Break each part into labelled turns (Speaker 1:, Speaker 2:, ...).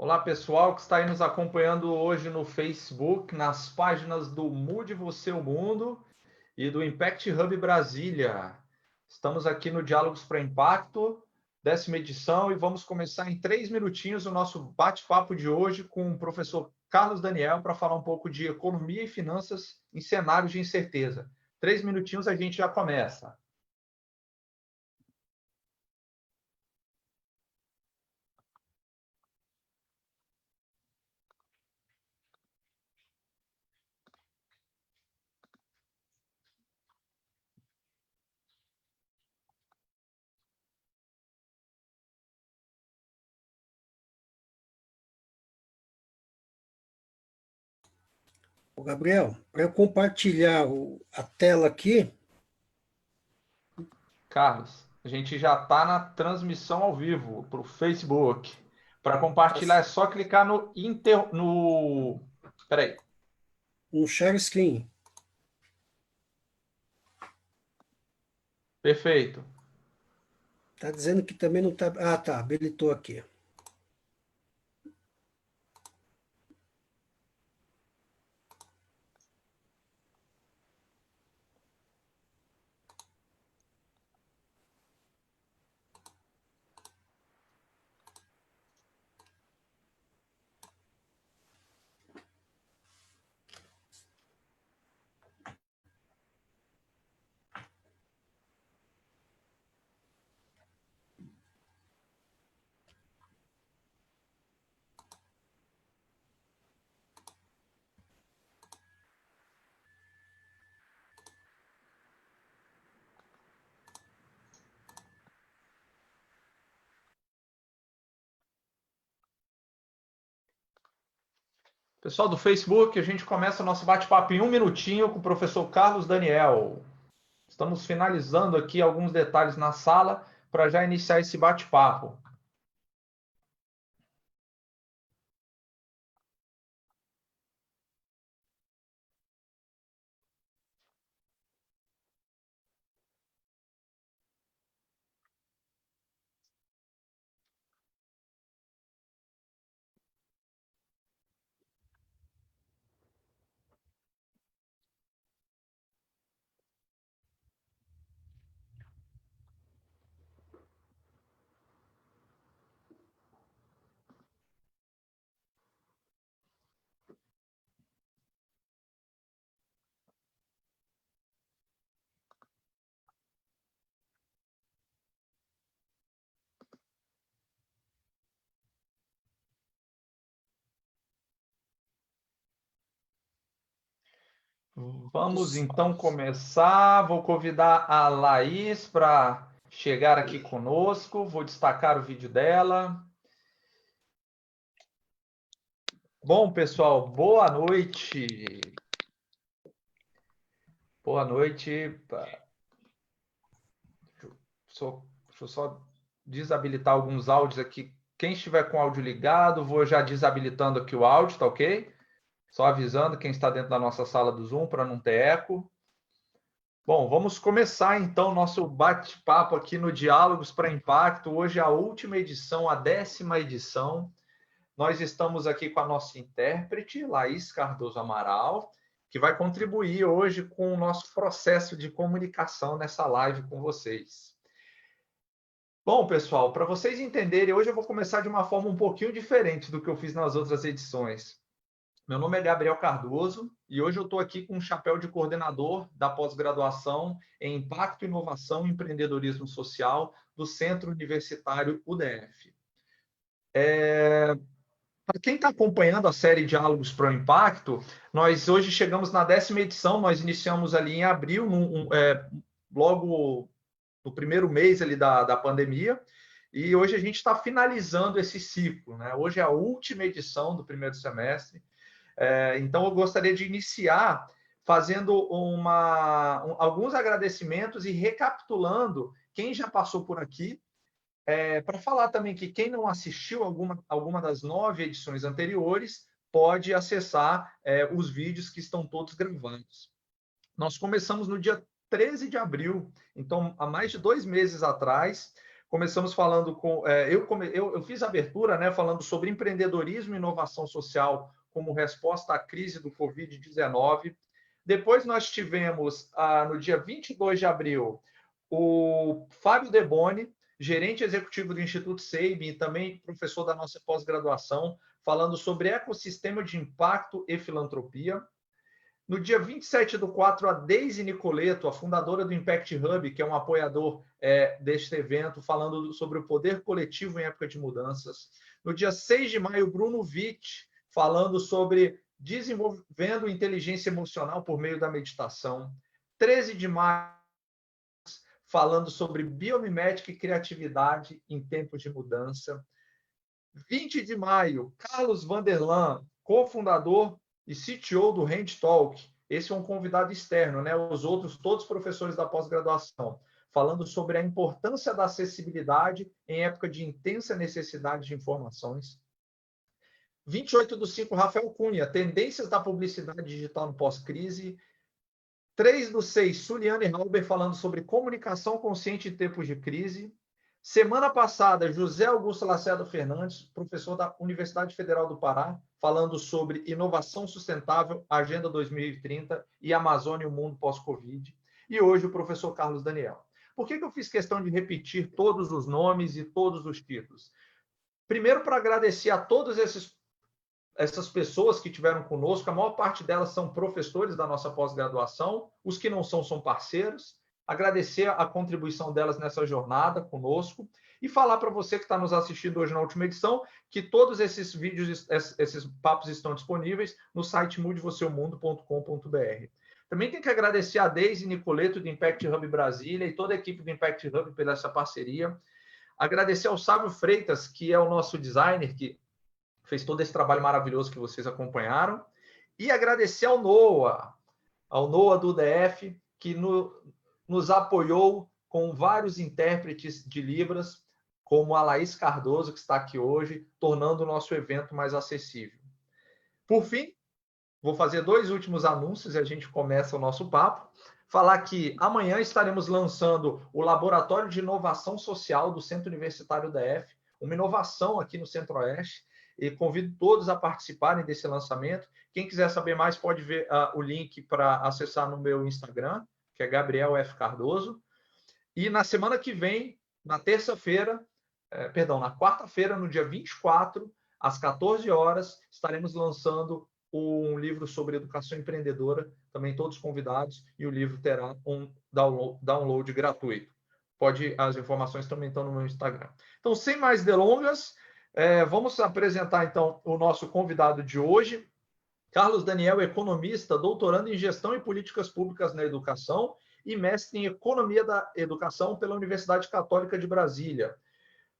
Speaker 1: Olá, pessoal que está aí nos acompanhando hoje no Facebook, nas páginas do Mude Você o Mundo e do Impact Hub Brasília. Estamos aqui no Diálogos para Impacto, 10ª edição, e vamos começar em 3 minutinhos o nosso bate-papo de hoje com o professor Carlos Daniel para falar um pouco de economia e finanças em cenários de incerteza. 3 minutinhos a gente já começa.
Speaker 2: Ô, Gabriel, para eu compartilhar a tela aqui,
Speaker 1: Carlos, a gente já está na transmissão ao vivo para o Facebook. Para compartilhar é só clicar no. Peraí.
Speaker 2: no share screen.
Speaker 1: Perfeito.
Speaker 2: Tá dizendo que também não tá. Ah, tá, habilitou aqui.
Speaker 1: Pessoal do Facebook, a gente começa o nosso bate-papo em 1 minutinho com o professor Carlos Daniel. Estamos finalizando aqui alguns detalhes na sala para já iniciar esse bate-papo. Vamos então começar. Vou convidar a Laís para chegar aqui conosco. Vou destacar o vídeo dela. Bom, pessoal, boa noite. Boa noite. Deixa eu só desabilitar alguns áudios aqui. Quem estiver com o áudio ligado, vou já desabilitando aqui o áudio, tá ok? Só avisando quem está dentro da nossa sala do Zoom para não ter eco. Bom, vamos começar então nosso bate-papo aqui no Diálogos para Impacto. Hoje é a última edição, a 10ª edição. Nós estamos aqui com a nossa intérprete, Laís Cardoso Amaral, que vai contribuir hoje com o nosso processo de comunicação nessa live com vocês. Bom, pessoal, para vocês entenderem, hoje eu vou começar de uma forma um pouquinho diferente do que eu fiz nas outras edições. Meu nome é Gabriel Cardoso e hoje eu estou aqui com um chapéu de coordenador da pós-graduação em Impacto, Inovação e Empreendedorismo Social do Centro Universitário UDF. Para quem está acompanhando a série Diálogos para o Impacto, nós hoje chegamos na 10ª edição, nós iniciamos ali em abril, logo no primeiro mês ali da pandemia, e hoje a gente está finalizando esse ciclo, né? Hoje é a última edição do primeiro semestre. Então, eu gostaria de iniciar fazendo alguns agradecimentos e recapitulando quem já passou por aqui, para falar também que quem não assistiu alguma das 9 edições anteriores pode acessar os vídeos que estão todos gravados. Nós começamos no dia 13 de abril, então há mais de 2 meses atrás, Começamos falando com... eu fiz a abertura, né, falando sobre empreendedorismo e inovação social como resposta à crise do Covid-19. Depois nós tivemos, no dia 22 de abril, o Fábio Deboni, gerente executivo do Instituto SEIB e também professor da nossa pós-graduação, falando sobre ecossistema de impacto e filantropia. No dia 27/4, a Deise Nicoleto, a fundadora do Impact Hub, que é um apoiador deste evento, falando sobre o poder coletivo em época de mudanças. No dia 6 de maio, Bruno Witt, falando sobre desenvolvendo inteligência emocional por meio da meditação. 13 de maio, falando sobre biomimética e criatividade em tempos de mudança. 20 de maio, Carlos Vanderlan, cofundador e CTO do Hand Talk. Esse é um convidado externo, né? Os outros, todos professores da pós-graduação, falando sobre a importância da acessibilidade em época de intensa necessidade de informações. 28/5, Rafael Cunha, tendências da publicidade digital no pós-crise. 3/6, Suliane Halber, falando sobre comunicação consciente em tempos de crise. Semana passada, José Augusto Lacerda Fernandes, professor da Universidade Federal do Pará, falando sobre inovação sustentável, Agenda 2030 e Amazônia e o mundo pós-Covid. E hoje o professor Carlos Daniel. Por que eu fiz questão de repetir todos os nomes e todos os títulos? Primeiro, para agradecer a todas essas pessoas que tiveram conosco, a maior parte delas são professores da nossa pós-graduação, os que não são parceiros. Agradecer a contribuição delas nessa jornada conosco e falar para você que está nos assistindo hoje na última edição que todos esses vídeos, esses papos estão disponíveis no site mudevocêomundo.com.br. Também tem que agradecer a Deise Nicoleto do Impact Hub Brasília e toda a equipe do Impact Hub pela essa parceria. Agradecer ao Sávio Freitas, que é o nosso designer, que fez todo esse trabalho maravilhoso que vocês acompanharam. E agradecer ao Noah do DF, que nos apoiou com vários intérpretes de Libras, como a Laís Cardoso, que está aqui hoje, tornando o nosso evento mais acessível. Por fim, vou fazer 2 últimos anúncios e a gente começa o nosso papo. Falar que amanhã estaremos lançando o Laboratório de Inovação Social do Centro Universitário DF, uma inovação aqui no Centro-Oeste, e convido todos a participarem desse lançamento. Quem quiser saber mais pode ver o link para acessar no meu Instagram, que é Gabriel F. Cardoso. E na semana que vem, na quarta-feira, no dia 24, às 14 horas, estaremos lançando um livro sobre educação empreendedora, também todos convidados, e o livro terá um download gratuito. As informações também estão no meu Instagram. Então, sem mais delongas, vamos apresentar, então, o nosso convidado de hoje, Carlos Daniel, economista, doutorando em Gestão e Políticas Públicas na Educação e mestre em Economia da Educação pela Universidade Católica de Brasília.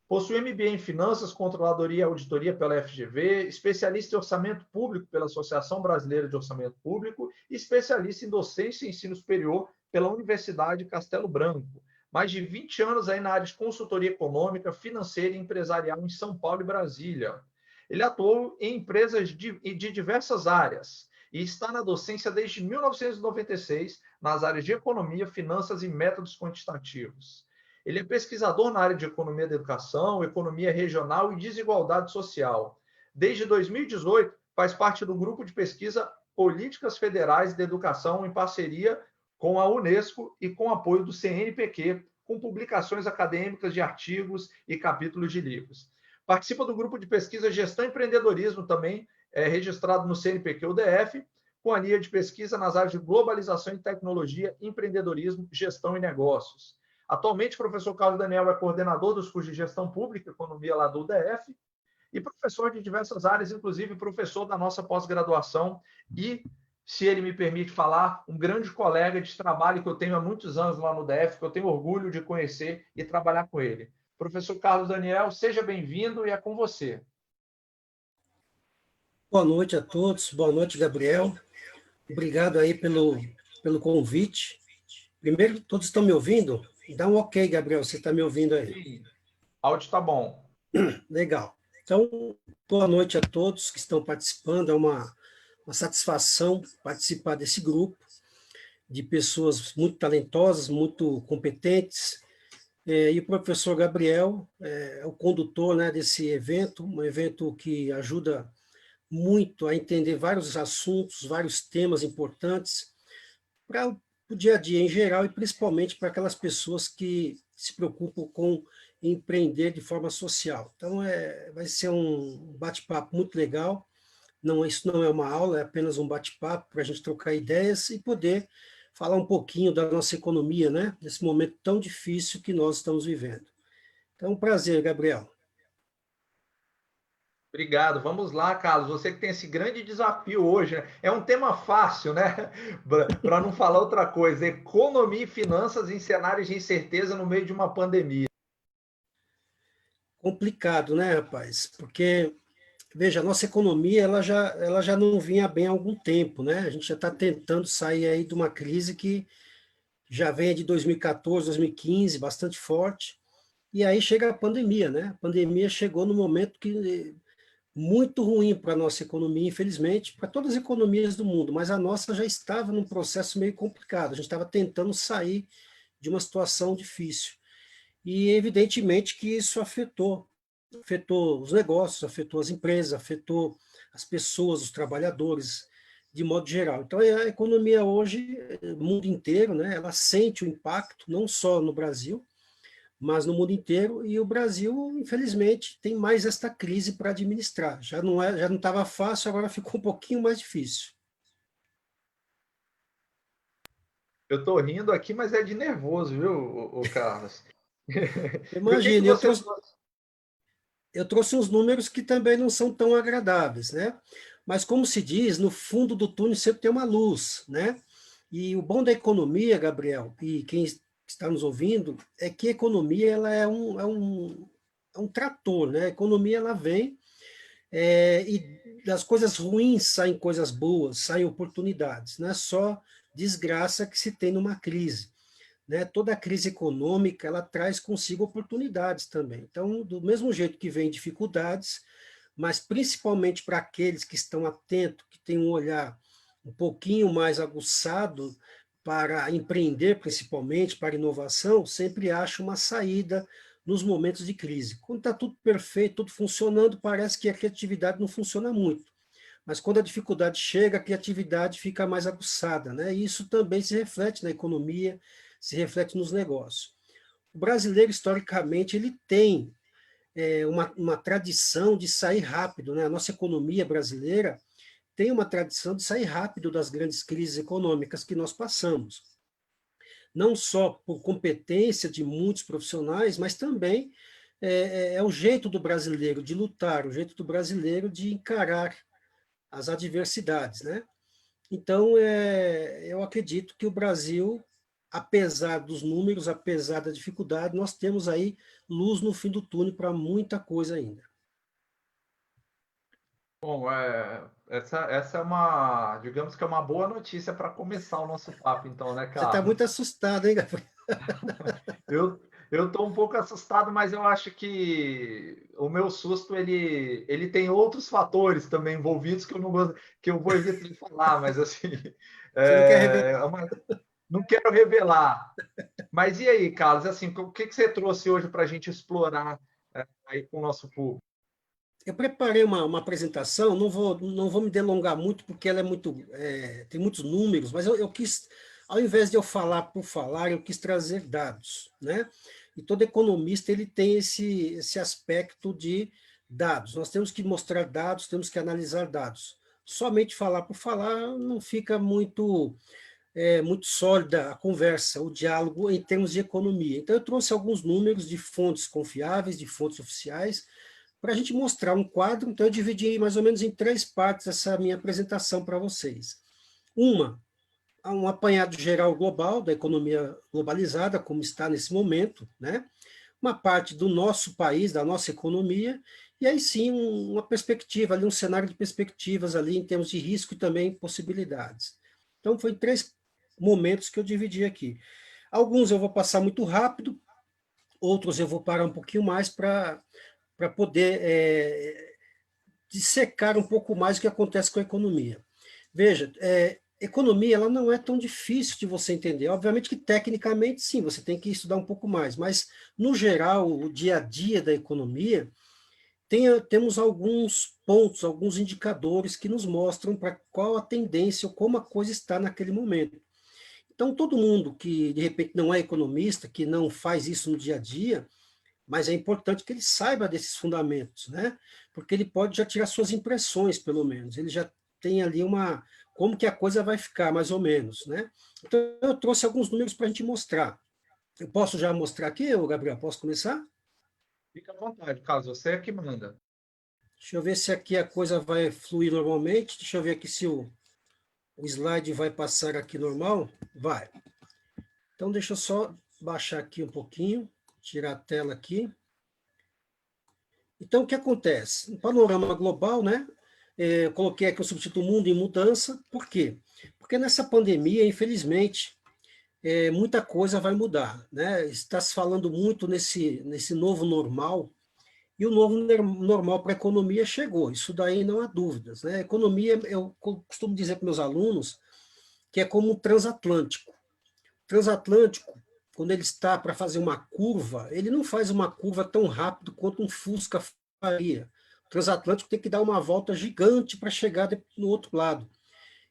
Speaker 1: Possui MBA em Finanças, Controladoria e Auditoria pela FGV, especialista em Orçamento Público pela Associação Brasileira de Orçamento Público e especialista em Docência e Ensino Superior pela Universidade Castelo Branco. Mais de 20 anos aí na área de consultoria econômica, financeira e empresarial em São Paulo e Brasília. Ele atuou em empresas de diversas áreas e está na docência desde 1996 nas áreas de economia, finanças e métodos quantitativos. Ele é pesquisador na área de economia da educação, economia regional e desigualdade social. Desde 2018, faz parte do grupo de pesquisa Políticas Federais de Educação em parceria com a Unesco e com apoio do CNPq, com publicações acadêmicas de artigos e capítulos de livros. Participa do grupo de pesquisa Gestão e Empreendedorismo também, registrado no CNPq-UDF, com a linha de pesquisa nas áreas de globalização e tecnologia, empreendedorismo, gestão e negócios. Atualmente, o professor Carlos Daniel é coordenador dos cursos de Gestão Pública e Economia lá do UDF e professor de diversas áreas, inclusive professor da nossa pós-graduação e, se ele me permite falar, um grande colega de trabalho que eu tenho há muitos anos lá no UDF, que eu tenho orgulho de conhecer e trabalhar com ele. Professor Carlos Daniel, seja bem-vindo e é com você.
Speaker 2: Boa noite a todos, boa noite, Gabriel. Obrigado aí pelo convite. Primeiro, todos estão me ouvindo? Dá um ok, Gabriel, você está me ouvindo aí?
Speaker 1: Sim, áudio está bom.
Speaker 2: Legal. Então, boa noite a todos que estão participando. É uma satisfação participar desse grupo de pessoas muito talentosas, muito competentes, E o professor Gabriel é o condutor, né, desse evento, um evento que ajuda muito a entender vários assuntos, vários temas importantes para o dia a dia em geral e principalmente para aquelas pessoas que se preocupam com empreender de forma social. Então, vai ser um bate-papo muito legal. Não, isso não é uma aula, é apenas um bate-papo para a gente trocar ideias e poder falar um pouquinho da nossa economia, né? Nesse momento tão difícil que nós estamos vivendo. Então, é um prazer, Gabriel.
Speaker 1: Obrigado. Vamos lá, Carlos. Você que tem esse grande desafio hoje, né? É um tema fácil, né? Para não falar outra coisa. Economia e finanças em cenários de incerteza no meio de uma pandemia.
Speaker 2: Complicado, né, rapaz? Porque, veja, a nossa economia ela já não vinha bem há algum tempo, né? A gente já está tentando sair aí de uma crise que já vem de 2014, 2015, bastante forte. E aí chega a pandemia, né? A pandemia chegou no momento que muito ruim para a nossa economia, infelizmente, para todas as economias do mundo, mas a nossa já estava num processo meio complicado, a gente estava tentando sair de uma situação difícil. E evidentemente que isso afetou os negócios, afetou as empresas, afetou as pessoas, os trabalhadores, de modo geral. Então, a economia hoje, no mundo inteiro, né, ela sente o impacto, não só no Brasil, mas no mundo inteiro, e o Brasil, infelizmente, tem mais esta crise para administrar. Já não estava fácil, agora ficou um pouquinho mais difícil.
Speaker 1: Eu estou rindo aqui, mas é de nervoso, viu, Carlos? E o que que
Speaker 2: Imagine,
Speaker 1: você trouxe?
Speaker 2: eu trouxe uns números que também não são tão agradáveis, né? Mas como se diz, no fundo do túnel sempre tem uma luz, né? E o bom da economia, Gabriel, e quem está nos ouvindo, é que a economia ela é um trator, né? A economia ela vem e das coisas ruins saem coisas boas, saem oportunidades, não é só desgraça que se tem numa crise, né? Toda crise econômica ela traz consigo oportunidades também. Então, do mesmo jeito que vem dificuldades, mas principalmente para aqueles que estão atentos, que têm um olhar um pouquinho mais aguçado para empreender, principalmente para inovação, sempre acha uma saída nos momentos de crise. Quando está tudo perfeito, tudo funcionando, parece que a criatividade não funciona muito. Mas quando a dificuldade chega, a criatividade fica mais aguçada, né? E isso também se reflete na economia, se reflete nos negócios. O brasileiro, historicamente, ele tem uma tradição de sair rápido, né? A nossa economia brasileira tem uma tradição de sair rápido das grandes crises econômicas que nós passamos. Não só por competência de muitos profissionais, mas também é o jeito do brasileiro de lutar, o jeito do brasileiro de encarar as adversidades, né? Então, eu acredito que o Brasil, apesar dos números, apesar da dificuldade, nós temos aí luz no fim do túnel para muita coisa ainda.
Speaker 1: Bom, essa é uma, digamos que é uma boa notícia para começar o nosso papo, então, né,
Speaker 2: Você está
Speaker 1: Carlos?
Speaker 2: muito assustado, hein, Gabriel?
Speaker 1: Eu eu estou um pouco assustado, mas eu acho que o meu susto ele tem outros fatores também envolvidos que eu não gosto, que eu vou evitar de falar, mas assim,
Speaker 2: Você não quer revelar?
Speaker 1: não quero revelar. Mas e aí, Carlos? Assim, o que que você trouxe hoje para a gente explorar aí com o nosso público?
Speaker 2: Eu preparei uma apresentação, não vou me delongar muito, porque ela tem muitos números, mas eu quis, ao invés de eu falar por falar, eu quis trazer dados, né? E todo economista ele tem esse aspecto de dados. Nós temos que mostrar dados, temos que analisar dados. Somente falar por falar não fica muito sólida a conversa, o diálogo em termos de economia. Então, eu trouxe alguns números de fontes confiáveis, de fontes oficiais, para a gente mostrar um quadro. Então, eu dividi mais ou menos em três partes essa minha apresentação para vocês. Uma, um apanhado geral global da economia globalizada, como está nesse momento, né? Uma parte do nosso país, da nossa economia, e aí sim uma perspectiva, ali, um cenário de perspectivas ali em termos de risco e também possibilidades. Então, foi três momentos que eu dividi aqui. Alguns eu vou passar muito rápido, outros eu vou parar um pouquinho mais para poder dissecar um pouco mais o que acontece com a economia. Veja, economia, ela não é tão difícil de você entender. Obviamente que tecnicamente, sim, você tem que estudar um pouco mais, mas, no geral, o dia a dia da economia, temos alguns pontos, alguns indicadores que nos mostram para qual a tendência ou como a coisa está naquele momento. Então, todo mundo que, de repente, não é economista, que não faz isso no dia a dia, mas é importante que ele saiba desses fundamentos, né? Porque ele pode já tirar suas impressões, pelo menos. Ele já tem ali como que a coisa vai ficar, mais ou menos, né? Então, eu trouxe alguns números para a gente mostrar. Eu posso já mostrar aqui, ô Gabriel? Posso começar?
Speaker 1: Fica à vontade, Carlos, você é que manda.
Speaker 2: Deixa eu ver se aqui a coisa vai fluir normalmente. Deixa eu ver aqui se o slide vai passar aqui normal. Vai. Então, deixa eu só baixar aqui um pouquinho, tirar a tela aqui. Então, o que acontece? No panorama global, né? Eu coloquei aqui o subtítulo Mundo em Mudança. Por quê? Porque nessa pandemia, infelizmente, muita coisa vai mudar, né? Está se falando muito nesse novo normal, e o novo normal para a economia chegou, isso daí não há dúvidas, né? A economia, eu costumo dizer para meus alunos que é como um transatlântico. Transatlântico, quando ele está para fazer uma curva, ele não faz uma curva tão rápido quanto um Fusca faria. O transatlântico tem que dar uma volta gigante para chegar no outro lado.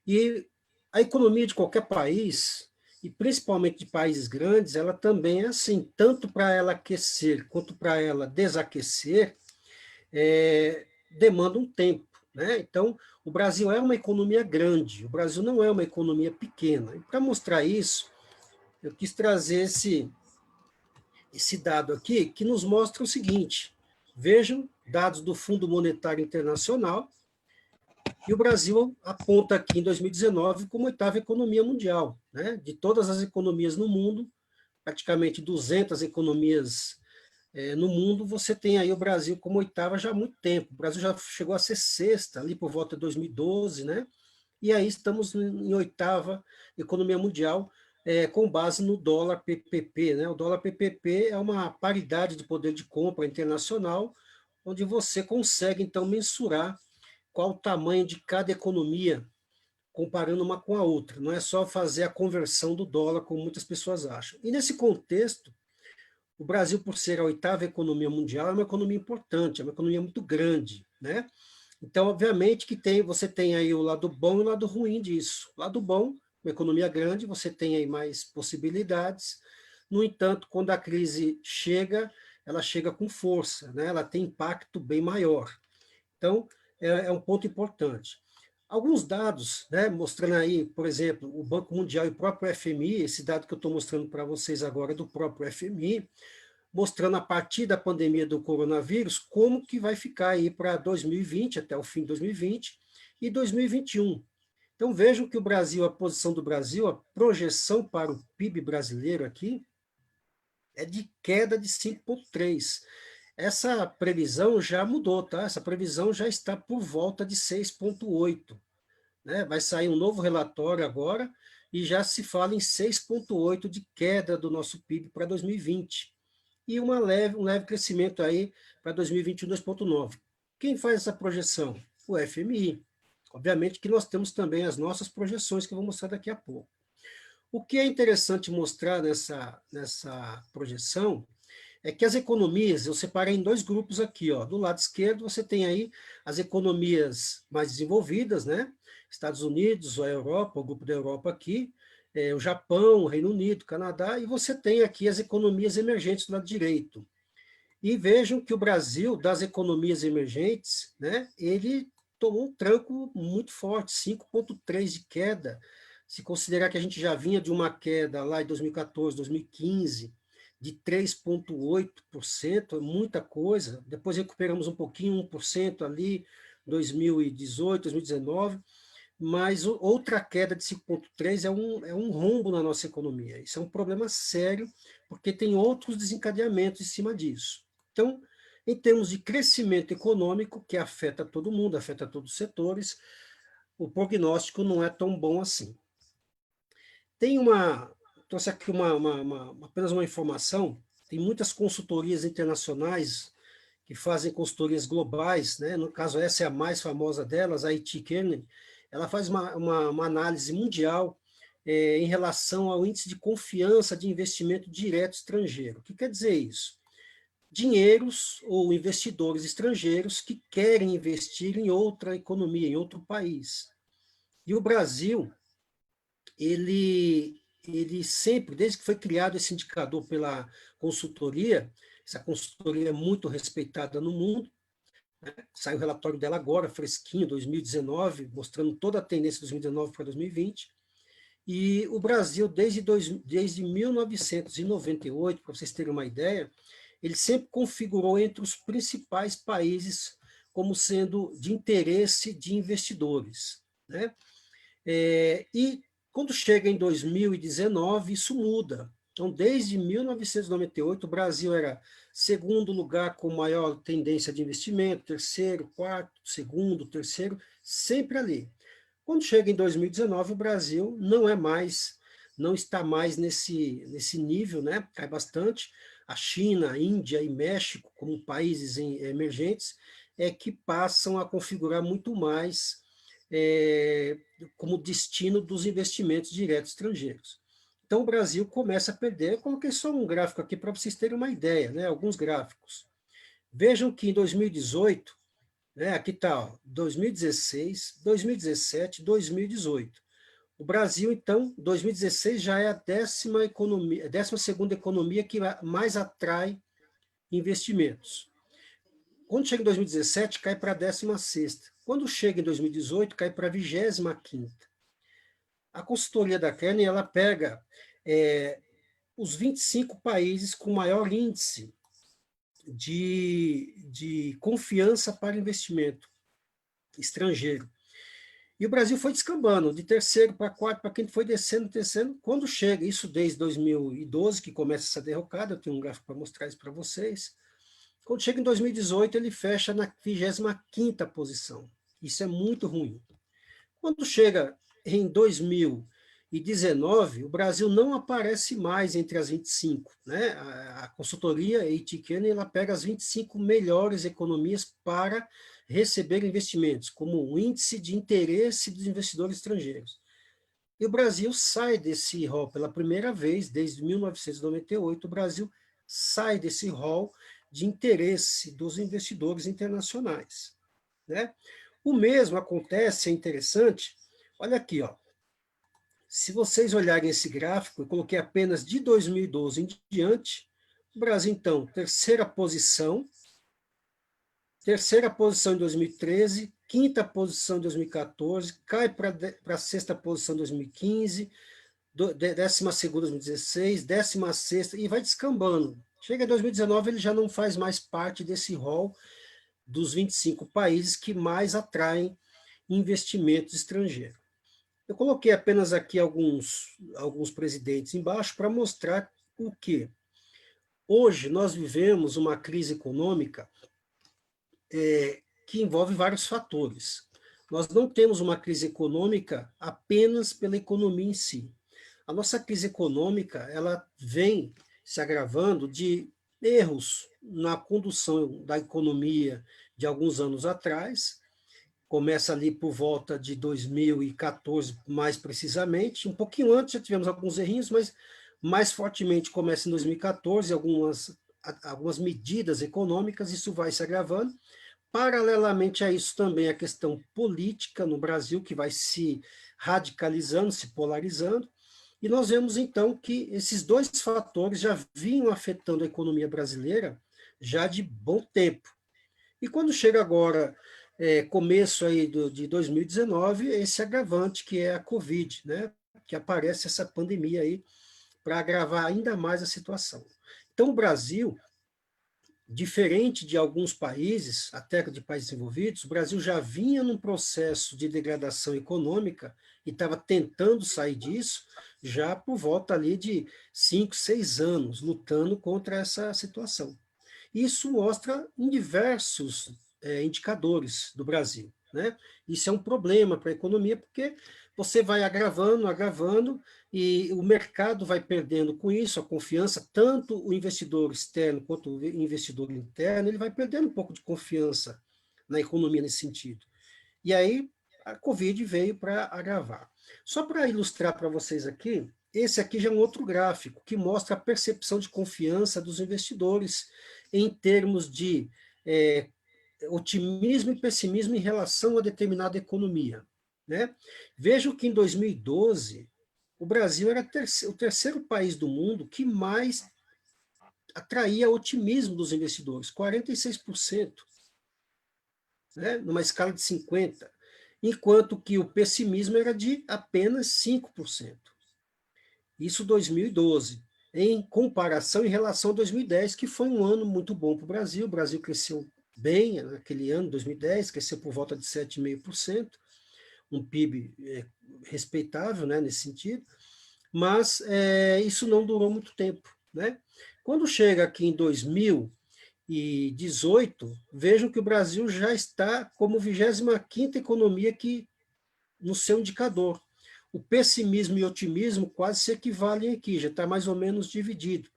Speaker 2: E a economia de qualquer país, e principalmente de países grandes, ela também é assim, tanto para ela aquecer quanto para ela desaquecer, demanda um tempo, né? Então, o Brasil é uma economia grande, o Brasil não é uma economia pequena. E para mostrar isso, eu quis trazer esse dado aqui, que nos mostra o seguinte: vejam, dados do Fundo Monetário Internacional, e o Brasil aponta aqui em 2019 como oitava economia mundial, né? De todas as economias no mundo, praticamente 200 economias no mundo, você tem aí o Brasil como oitava já há muito tempo. O Brasil já chegou a ser sexta, ali por volta de 2012, né? E aí estamos em oitava economia mundial, com base no dólar PPP, né? O dólar PPP é uma paridade de poder de compra internacional, onde você consegue, então, mensurar qual o tamanho de cada economia, comparando uma com a outra. Não é só fazer a conversão do dólar, como muitas pessoas acham. E nesse contexto, o Brasil, por ser a oitava economia mundial, é uma economia importante, é uma economia muito grande, né? Então, obviamente que você tem aí o lado bom e o lado ruim disso. O lado bom, uma economia grande, você tem aí mais possibilidades. No entanto, quando a crise chega, ela chega com força, né? Ela tem impacto bem maior. Então, é um ponto importante. Alguns dados, né, mostrando aí, por exemplo, o Banco Mundial e o próprio FMI, esse dado que eu estou mostrando para vocês agora é do próprio FMI, mostrando a partir da pandemia do coronavírus como que vai ficar aí para 2020, até o fim de 2020, e 2021. Então vejam que o Brasil, a posição do Brasil, a projeção para o PIB brasileiro aqui é de queda de 5,3. Essa previsão já mudou, tá? Essa previsão já está por volta de 6,8, né? Vai sair um novo relatório agora e já se fala em 6,8 de queda do nosso PIB para 2020. E um leve crescimento aí para 2021, 2,9. Quem faz essa projeção? O FMI. Obviamente que nós temos também as nossas projeções, que eu vou mostrar daqui a pouco. O que é interessante mostrar nessa projeção é que as economias, eu separei em dois grupos aqui, ó. Do lado esquerdo você tem aí as economias mais desenvolvidas, né? Estados Unidos, a Europa, o grupo da Europa aqui, o Japão, o Reino Unido, Canadá, e você tem aqui as economias emergentes do lado direito. E vejam que o Brasil, das economias emergentes, né, ele tomou um tranco muito forte, 5,3 de queda. Se considerar que a gente já vinha de uma queda lá em 2014, 2015, de 3,8%, é muita coisa. Depois recuperamos um pouquinho, 1% ali, 2018, 2019, mas outra queda de 5,3 é um rombo na nossa economia. Isso é um problema sério, porque tem outros desencadeamentos em cima disso. Então, em termos de crescimento econômico, que afeta todo mundo, afeta todos os setores, o prognóstico não é tão bom assim. Trouxe aqui apenas uma informação, tem muitas consultorias internacionais que fazem consultorias globais, né? No caso, essa é a mais famosa delas, a IT Kearney. ela faz uma análise mundial em relação ao índice de confiança de investimento direto estrangeiro. O que quer dizer isso? Dinheiros ou investidores estrangeiros que querem investir em outra economia, em outro país. E o Brasil, ele sempre, desde que foi criado esse indicador pela consultoria, essa consultoria é muito respeitada no mundo, né? Saiu o relatório dela agora, fresquinho, 2019, mostrando toda a tendência de 2019 para 2020, e o Brasil, desde 1998, para vocês terem uma ideia, ele sempre configurou entre os principais países como sendo de interesse de investidores, né? E quando chega em 2019, isso muda. Então, desde 1998, o Brasil era segundo lugar com maior tendência de investimento, terceiro, quarto, segundo, terceiro, sempre ali. Quando chega em 2019, o Brasil não está mais nesse nível, né? Cai bastante. A China, a Índia e México, como países emergentes, que passam a configurar muito mais como destino dos investimentos diretos estrangeiros. Então, o Brasil começa a perder. Eu coloquei só um gráfico aqui para vocês terem uma ideia, né? Alguns gráficos. Vejam que em 2018, né, aqui está 2016, 2017, 2018. O Brasil, então, 2016 já é a 12ª economia que mais atrai investimentos. Quando chega em 2017, cai para a 16ª. Quando chega em 2018, cai para a 25ª. A consultoria da Kearney, ela pega os 25 países com maior índice de confiança para investimento estrangeiro. E o Brasil foi descambando, de terceiro para quarto, para quinto, foi descendo. Quando chega, isso desde 2012, que começa essa derrocada, eu tenho um gráfico para mostrar isso para vocês. Quando chega em 2018, ele fecha na 25ª posição. Isso é muito ruim. Quando chega em 2019, o Brasil não aparece mais entre as 25. Né? A consultoria A.T. Kearney, ela pega as 25 melhores economias para receber investimentos, como o índice de interesse dos investidores estrangeiros. E o Brasil sai desse rol pela primeira vez, desde 1998, o Brasil sai desse rol de interesse dos investidores internacionais. Né? O mesmo acontece, é interessante, olha aqui, ó. Se vocês olharem esse gráfico, eu coloquei apenas de 2012 em diante, o Brasil, então, terceira posição em 2013, quinta posição em 2014, cai para a sexta posição em 2015, 12ª em 2016, 16ª, e vai descambando. Chega em 2019, ele já não faz mais parte desse rol dos 25 países que mais atraem investimentos estrangeiros. Eu coloquei apenas aqui alguns presidentes embaixo para mostrar o que hoje nós vivemos uma crise econômica que envolve vários fatores. Nós não temos uma crise econômica apenas pela economia em si. A nossa crise econômica, ela vem se agravando de erros na condução da economia de alguns anos atrás. Começa ali por volta de 2014, mais precisamente. Um pouquinho antes já tivemos alguns errinhos, mas mais fortemente começa em 2014, algumas medidas econômicas, isso vai se agravando. Paralelamente a isso também a questão política no Brasil, que vai se radicalizando, se polarizando, e nós vemos então que esses dois fatores já vinham afetando a economia brasileira já de bom tempo. E quando chega agora, começo aí de 2019, esse agravante que é a Covid, né? Que aparece essa pandemia aí para agravar ainda mais a situação. Então o Brasil, diferente de alguns países, até de países desenvolvidos, o Brasil já vinha num processo de degradação econômica e estava tentando sair disso já por volta ali de 5, 6 anos, lutando contra essa situação. Isso mostra em diversos indicadores do Brasil. Né? Isso é um problema para a economia, porque você vai agravando, e o mercado vai perdendo com isso a confiança, tanto o investidor externo quanto o investidor interno, ele vai perdendo um pouco de confiança na economia nesse sentido. E aí a Covid veio para agravar. Só para ilustrar para vocês aqui, esse aqui já é um outro gráfico, que mostra a percepção de confiança dos investidores em termos de otimismo e pessimismo em relação a determinada economia, né? Vejam que em 2012, o Brasil era o terceiro país do mundo que mais atraía otimismo dos investidores, 46%, né? Numa escala de 50%, enquanto que o pessimismo era de apenas 5%. Isso 2012, em comparação em relação a 2010, que foi um ano muito bom para o Brasil. O Brasil cresceu bem naquele ano, 2010, cresceu por volta de 7,5%, um PIB respeitável, né, nesse sentido, mas isso não durou muito tempo, né? Quando chega aqui em 2018, vejam que o Brasil já está como 25ª economia no seu indicador. O pessimismo e o otimismo quase se equivalem aqui, já está mais ou menos dividido.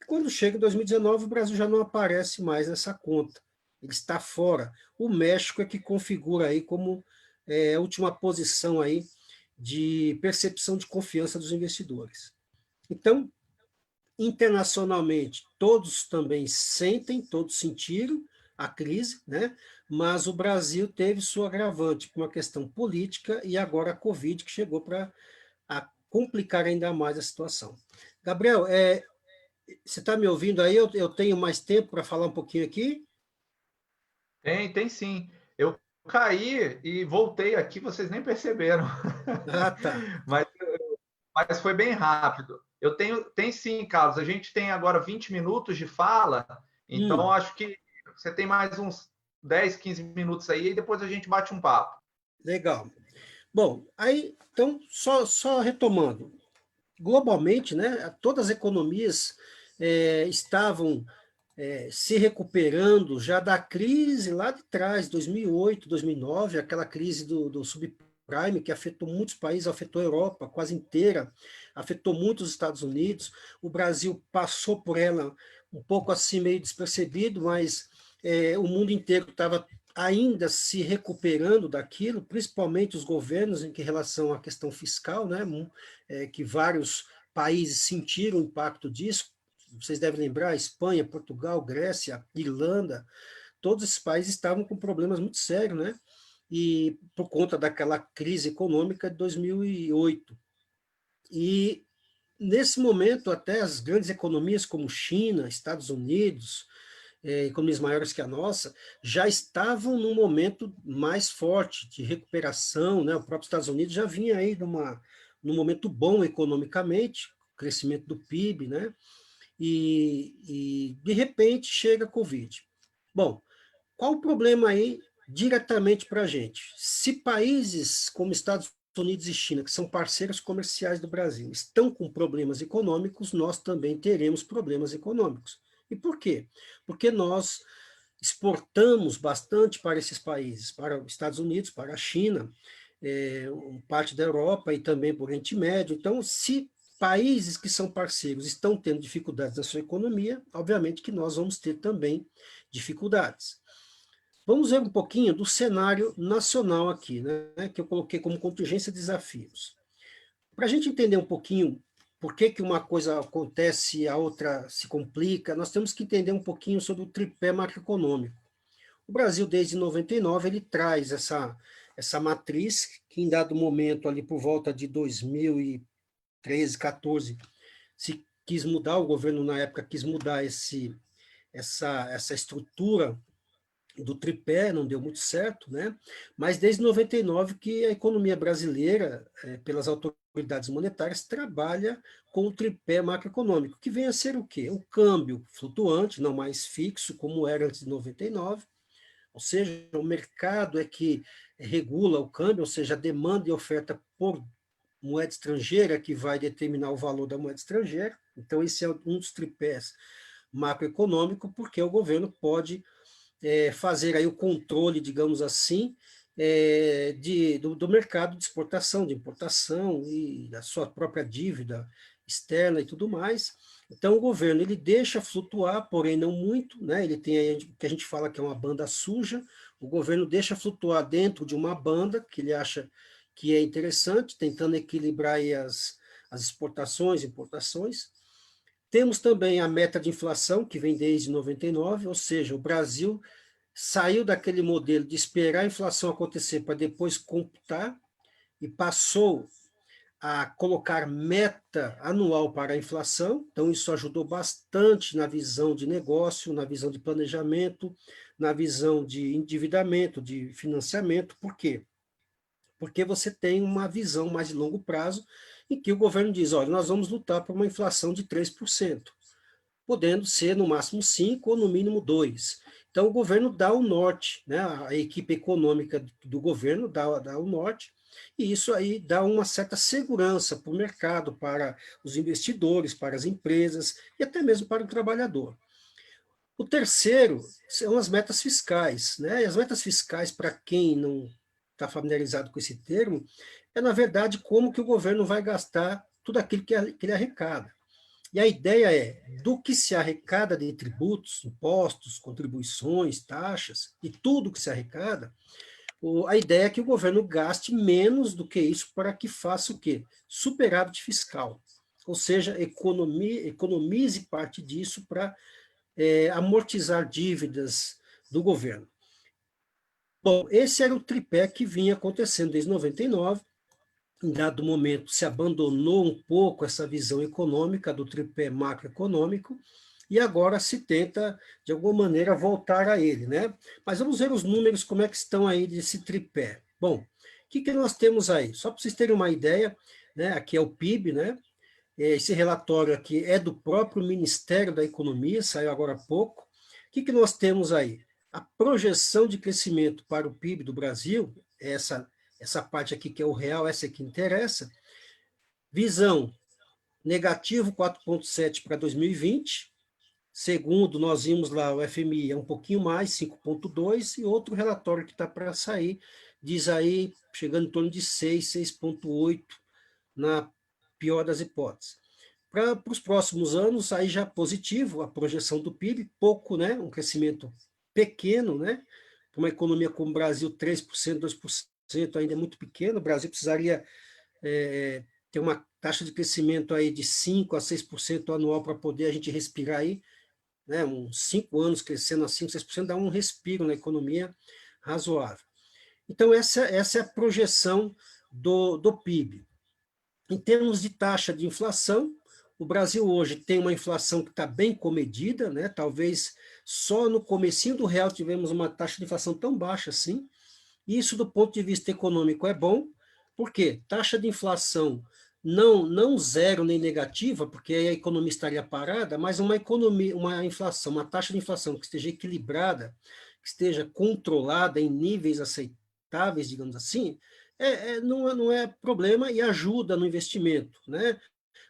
Speaker 2: Quando chega em 2019, o Brasil já não aparece mais nessa conta. Ele está fora. O México é que configura aí como a última posição aí de percepção de confiança dos investidores. Então, internacionalmente, todos também sentem, todos sentiram a crise, né? Mas o Brasil teve sua agravante por uma questão política e agora a Covid que chegou para complicar ainda mais a situação. Gabriel, você está me ouvindo aí? Eu tenho mais tempo para falar um pouquinho aqui?
Speaker 1: Tem sim. Eu caí e voltei aqui, vocês nem perceberam.
Speaker 2: Ah, tá.
Speaker 1: Mas, mas foi bem rápido. Tem sim, Carlos. A gente tem agora 20 minutos de fala, então acho que você tem mais uns 10, 15 minutos aí e depois a gente bate um papo.
Speaker 2: Legal. Bom, aí, então, só retomando. Globalmente, né, todas as economias estavam se recuperando já da crise lá de trás, 2008, 2009, aquela crise do subprime que afetou muitos países, afetou a Europa quase inteira, afetou muito os Estados Unidos. O Brasil passou por ela um pouco assim, meio despercebido, mas o mundo inteiro estava ainda se recuperando daquilo, principalmente os governos em relação à questão fiscal, né, que vários países sentiram o impacto disso. Vocês devem lembrar, Espanha, Portugal, Grécia, Irlanda, todos esses países estavam com problemas muito sérios, né? E por conta daquela crise econômica de 2008. E nesse momento, até as grandes economias como China, Estados Unidos, economias maiores que a nossa, já estavam num momento mais forte de recuperação, né? O próprio Estados Unidos já vinha aí num momento bom economicamente, crescimento do PIB, né? E de repente chega a Covid. Bom, qual o problema aí diretamente para a gente? Se países como Estados Unidos e China, que são parceiros comerciais do Brasil, estão com problemas econômicos, nós também teremos problemas econômicos. E por quê? Porque nós exportamos bastante para esses países, para os Estados Unidos, para a China, parte da Europa e também para o Oriente Médio. Então, se países que são parceiros estão tendo dificuldades na sua economia, obviamente que nós vamos ter também dificuldades. Vamos ver um pouquinho do cenário nacional aqui, né, que eu coloquei como contingência de desafios. Para a gente entender um pouquinho por que uma coisa acontece e a outra se complica, nós temos que entender um pouquinho sobre o tripé macroeconômico. O Brasil, desde 99, ele traz essa matriz que, em dado momento, ali por volta de 2013, 14, se quis mudar, o governo na época quis mudar essa estrutura do tripé, não deu muito certo, né? Mas desde 99 que a economia brasileira, pelas autoridades monetárias, trabalha com o tripé macroeconômico, que vem a ser o quê? O câmbio flutuante, não mais fixo, como era antes de 99, ou seja, o mercado é que regula o câmbio, ou seja, a demanda e oferta por moeda estrangeira que vai determinar o valor da moeda estrangeira. Então, esse é um dos tripés macroeconômico, porque o governo pode fazer aí o controle, digamos assim, do mercado de exportação, de importação e da sua própria dívida externa e tudo mais. Então, o governo ele deixa flutuar, porém não muito, né? Ele tem aí o que a gente fala que é uma banda suja, O governo deixa flutuar dentro de uma banda que ele acha que é interessante, tentando equilibrar aí as exportações e importações. Temos também a meta de inflação, que vem desde 99, ou seja, o Brasil saiu daquele modelo de esperar a inflação acontecer para depois computar e passou a colocar meta anual para a inflação, então isso ajudou bastante na visão de negócio, na visão de planejamento, na visão de endividamento, de financiamento. Por quê? Porque você tem uma visão mais de longo prazo, em que o governo diz, olha, nós vamos lutar por uma inflação de 3%, podendo ser no máximo 5% ou no mínimo 2%. Então, o governo dá o norte, né? A equipe econômica do governo dá o norte, e isso aí dá uma certa segurança para o mercado, para os investidores, para as empresas e até mesmo para o trabalhador. O terceiro são as metas fiscais, né? E as metas fiscais, para quem não está familiarizado com esse termo, é, na verdade, como que o governo vai gastar tudo aquilo que ele arrecada. E a ideia é, do que se arrecada de tributos, impostos, contribuições, taxas, e tudo que se arrecada, a ideia é que o governo gaste menos do que isso para que faça o quê? Superávit fiscal. Ou seja, economize parte disso para amortizar dívidas do governo. Bom, esse era o tripé que vinha acontecendo desde 99. Em dado momento, se abandonou um pouco essa visão econômica do tripé macroeconômico e agora se tenta, de alguma maneira, voltar a ele, né? Mas vamos ver os números, como é que estão aí desse tripé. Bom, o que nós temos aí? Só para vocês terem uma ideia, né? Aqui é o PIB, né? Esse relatório aqui é do próprio Ministério da Economia, saiu agora há pouco. O que nós temos aí? A projeção de crescimento para o PIB do Brasil, essa parte aqui que é o real, essa que interessa. Visão, negativo 4,7 para 2020. Segundo, nós vimos lá, o FMI é um pouquinho mais, 5,2, e outro relatório que está para sair, diz aí, chegando em torno de 6, 6,8, na pior das hipóteses. Para os próximos anos, aí já positivo, a projeção do PIB, pouco, né? Um crescimento pequeno, né? Para uma economia como o Brasil, 3%, 2% ainda é muito pequeno, o Brasil precisaria ter uma taxa de crescimento aí de 5% a 6% anual para poder a gente respirar aí, né? Uns 5 anos crescendo a 5%, 6%, dá um respiro na economia razoável. Então, essa é a projeção do PIB. Em termos de taxa de inflação, o Brasil hoje tem uma inflação que está bem comedida, né? Talvez só no comecinho do real tivemos uma taxa de inflação tão baixa assim. Isso, do ponto de vista econômico, é bom, porque taxa de inflação não zero nem negativa, porque aí a economia estaria parada, mas uma inflação, uma taxa de inflação que esteja equilibrada, que esteja controlada em níveis aceitáveis, digamos assim, não é problema e ajuda no investimento, né?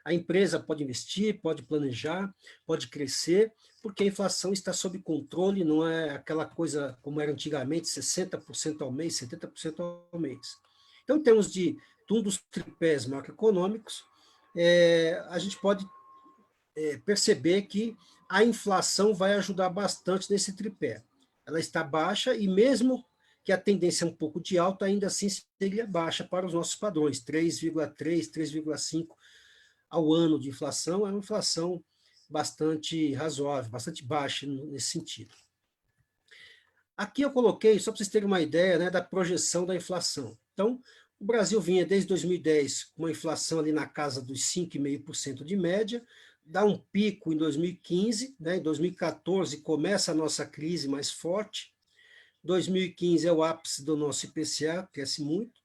Speaker 2: A empresa pode investir, pode planejar, pode crescer, porque a inflação está sob controle, não é aquela coisa como era antigamente, 60% ao mês, 70% ao mês. Então, em termos de um dos tripés macroeconômicos, a gente pode perceber que a inflação vai ajudar bastante nesse tripé. Ela está baixa e mesmo que a tendência é um pouco de alta, ainda assim seria baixa para os nossos padrões, 3,3, 3,5 ao ano de inflação, é uma inflação bastante razoável, bastante baixa nesse sentido. Aqui eu coloquei, só para vocês terem uma ideia, né, da projeção da inflação. Então, o Brasil vinha desde 2010 com uma inflação ali na casa dos 5,5% de média, dá um pico em 2015, né, em 2014 começa a nossa crise mais forte, 2015 é o ápice do nosso IPCA, cresce muito,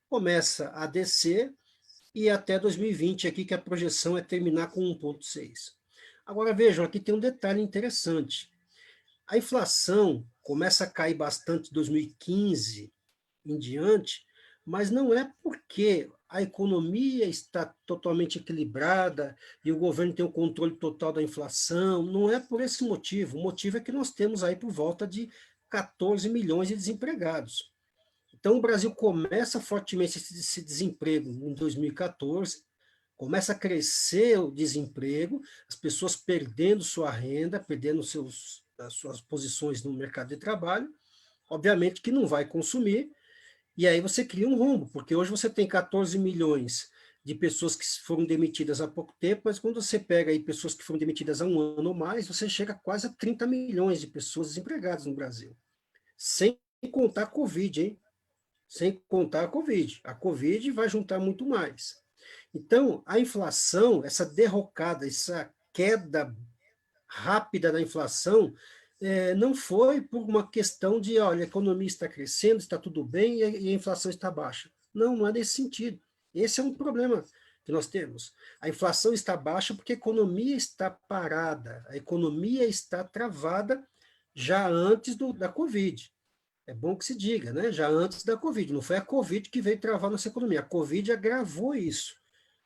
Speaker 2: começa a descer, e até 2020 aqui que a projeção é terminar com 1,6. Agora vejam, aqui tem um detalhe interessante. A inflação começa a cair bastante em 2015 em diante, mas não é porque a economia está totalmente equilibrada e o governo tem o controle total da inflação, não é por esse motivo. O motivo é que nós temos aí por volta de 14 milhões de desempregados. Então, o Brasil começa fortemente esse desemprego em 2014, começa a crescer o desemprego, as pessoas perdendo sua renda, perdendo as suas posições no mercado de trabalho, obviamente que não vai consumir, e aí você cria um rombo, porque hoje você tem 14 milhões de pessoas que foram demitidas há pouco tempo, mas quando você pega aí pessoas que foram demitidas há um ano ou mais, você chega quase a 30 milhões de pessoas desempregadas no Brasil. Sem contar a Covid, hein? Sem contar a Covid. A Covid vai juntar muito mais. Então, a inflação, essa derrocada, essa queda rápida da inflação, não foi por uma questão de, olha, a economia está crescendo, está tudo bem e a inflação está baixa. Não, não é nesse sentido. Esse é um problema que nós temos. A inflação está baixa porque a economia está parada, a economia está travada já antes da Covid. É bom que se diga, né? Já antes da Covid. Não foi a Covid que veio travar nossa economia. A Covid agravou isso.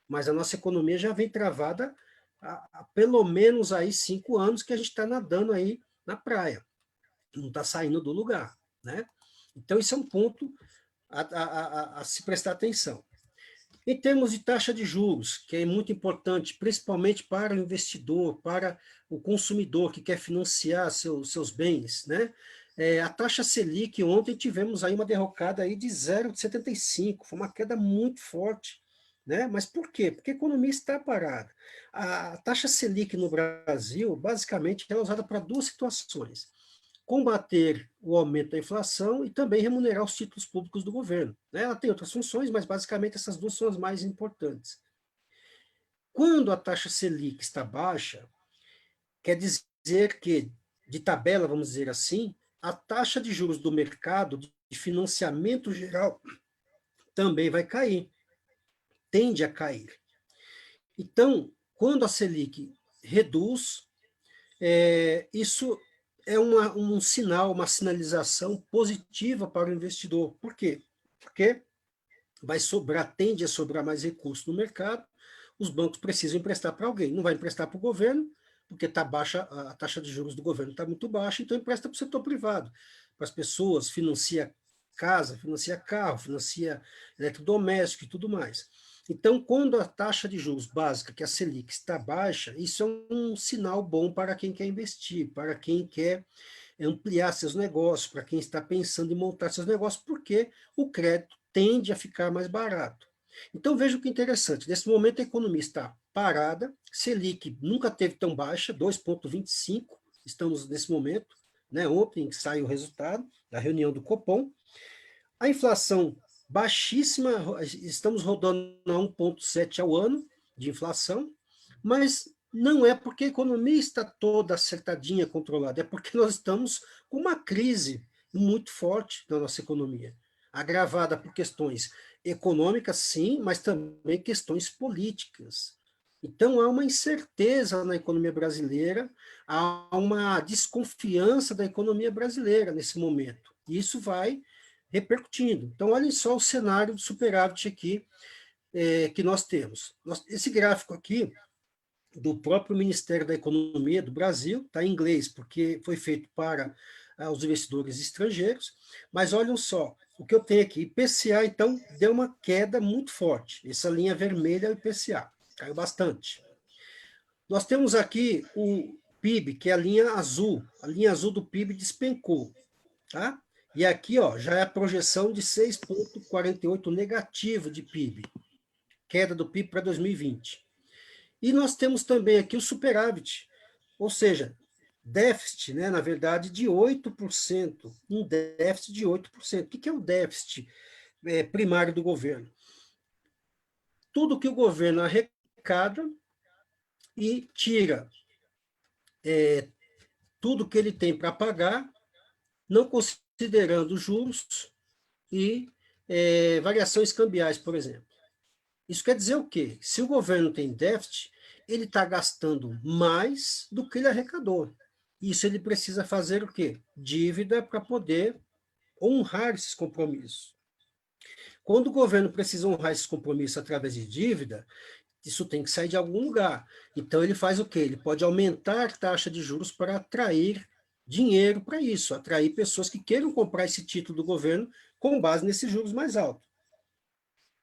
Speaker 2: Mas a nossa economia já vem travada há pelo menos aí 5 anos que a gente está nadando aí na praia. Não está saindo do lugar, né? Então, isso é um ponto a se prestar atenção. Em termos de taxa de juros, que é muito importante, principalmente para o investidor, para o consumidor que quer financiar seus bens, né? A taxa Selic, ontem tivemos aí uma derrocada aí de 0,75, foi uma queda muito forte, né? Mas por quê? Porque a economia está parada. A taxa Selic no Brasil, basicamente, ela é usada para duas situações: combater o aumento da inflação e também remunerar os títulos públicos do governo, né? Ela tem outras funções, mas basicamente essas duas são as mais importantes. Quando a taxa Selic está baixa, quer dizer que, de tabela, vamos dizer assim, a taxa de juros do mercado de financiamento geral também vai cair, tende a cair. Então, quando a Selic reduz, isso é um sinal, uma sinalização positiva para o investidor. Por quê? Porque tende a sobrar mais recursos no mercado, os bancos precisam emprestar para alguém. Não vai emprestar para o governo, porque tá baixa, a taxa de juros do governo está muito baixa, então empresta para o setor privado, para as pessoas, financia casa, financia carro, financia eletrodoméstico e tudo mais. Então, quando a taxa de juros básica, que é a Selic, está baixa, isso é um sinal bom para quem quer investir, para quem quer ampliar seus negócios, para quem está pensando em montar seus negócios, porque o crédito tende a ficar mais barato. Então, veja o que é interessante. Nesse momento, a economia está parada, Selic nunca teve tão baixa, 2,25, estamos nesse momento, né? Ontem saiu o resultado da reunião do Copom. A inflação baixíssima, estamos rodando a 1,7 ao ano de inflação, mas não é porque a economia está toda acertadinha, controlada, é porque nós estamos com uma crise muito forte na nossa economia, agravada por questões econômicas, sim, mas também questões políticas. Então, há uma incerteza na economia brasileira, há uma desconfiança da economia brasileira nesse momento. E isso vai repercutindo. Então, olhem só o cenário do superávit aqui que nós temos. Esse gráfico aqui, do próprio Ministério da Economia do Brasil, está em inglês, porque foi feito para os investidores estrangeiros, mas olhem só, o que eu tenho aqui, IPCA, então, deu uma queda muito forte, essa linha vermelha é o IPCA, caiu bastante. Nós temos aqui o PIB, que é a linha azul do PIB despencou, tá? E aqui, ó, já é a projeção de 6,48 negativo de PIB, queda do PIB para 2020. E nós temos também aqui o superávit, ou seja, déficit, né, na verdade, de 8%, um déficit de 8%. O que é o déficit primário do governo? Tudo que o governo arrecada e tira tudo que ele tem para pagar, não considerando juros e variações cambiais, por exemplo. Isso quer dizer o quê? Se o governo tem déficit, ele está gastando mais do que ele arrecadou. Isso ele precisa fazer o quê? Dívida para poder honrar esses compromissos. Quando o governo precisa honrar esses compromissos através de dívida, isso tem que sair de algum lugar. Então ele faz o quê? Ele pode aumentar a taxa de juros para atrair dinheiro para isso, atrair pessoas que queiram comprar esse título do governo com base nesses juros mais altos.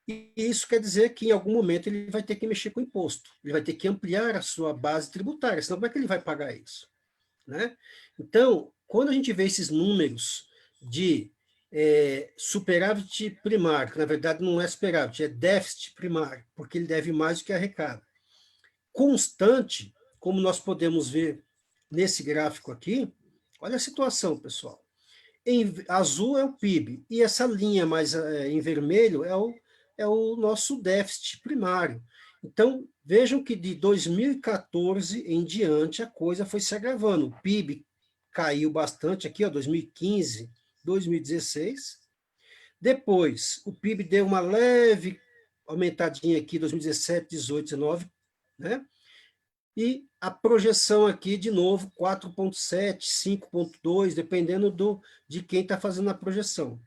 Speaker 2: E isso quer dizer que em algum momento ele vai ter que mexer com o imposto, ele vai ter que ampliar a sua base tributária, senão como é que ele vai pagar isso? Né? Então, quando a gente vê esses números de superávit primário, que na verdade não é superávit, é déficit primário, porque ele deve mais do que arrecada. Constante, como nós podemos ver nesse gráfico aqui, olha a situação, pessoal. Em azul é o PIB, e essa linha mais em vermelho é o nosso déficit primário. Então, vejam que de 2014 em diante a coisa foi se agravando. O PIB caiu bastante aqui, ó, 2015, 2016. Depois, o PIB deu uma leve aumentadinha aqui, 2017, 18, 19, né? E a projeção aqui, de novo, 4,7, 5,2, dependendo de quem está fazendo a projeção.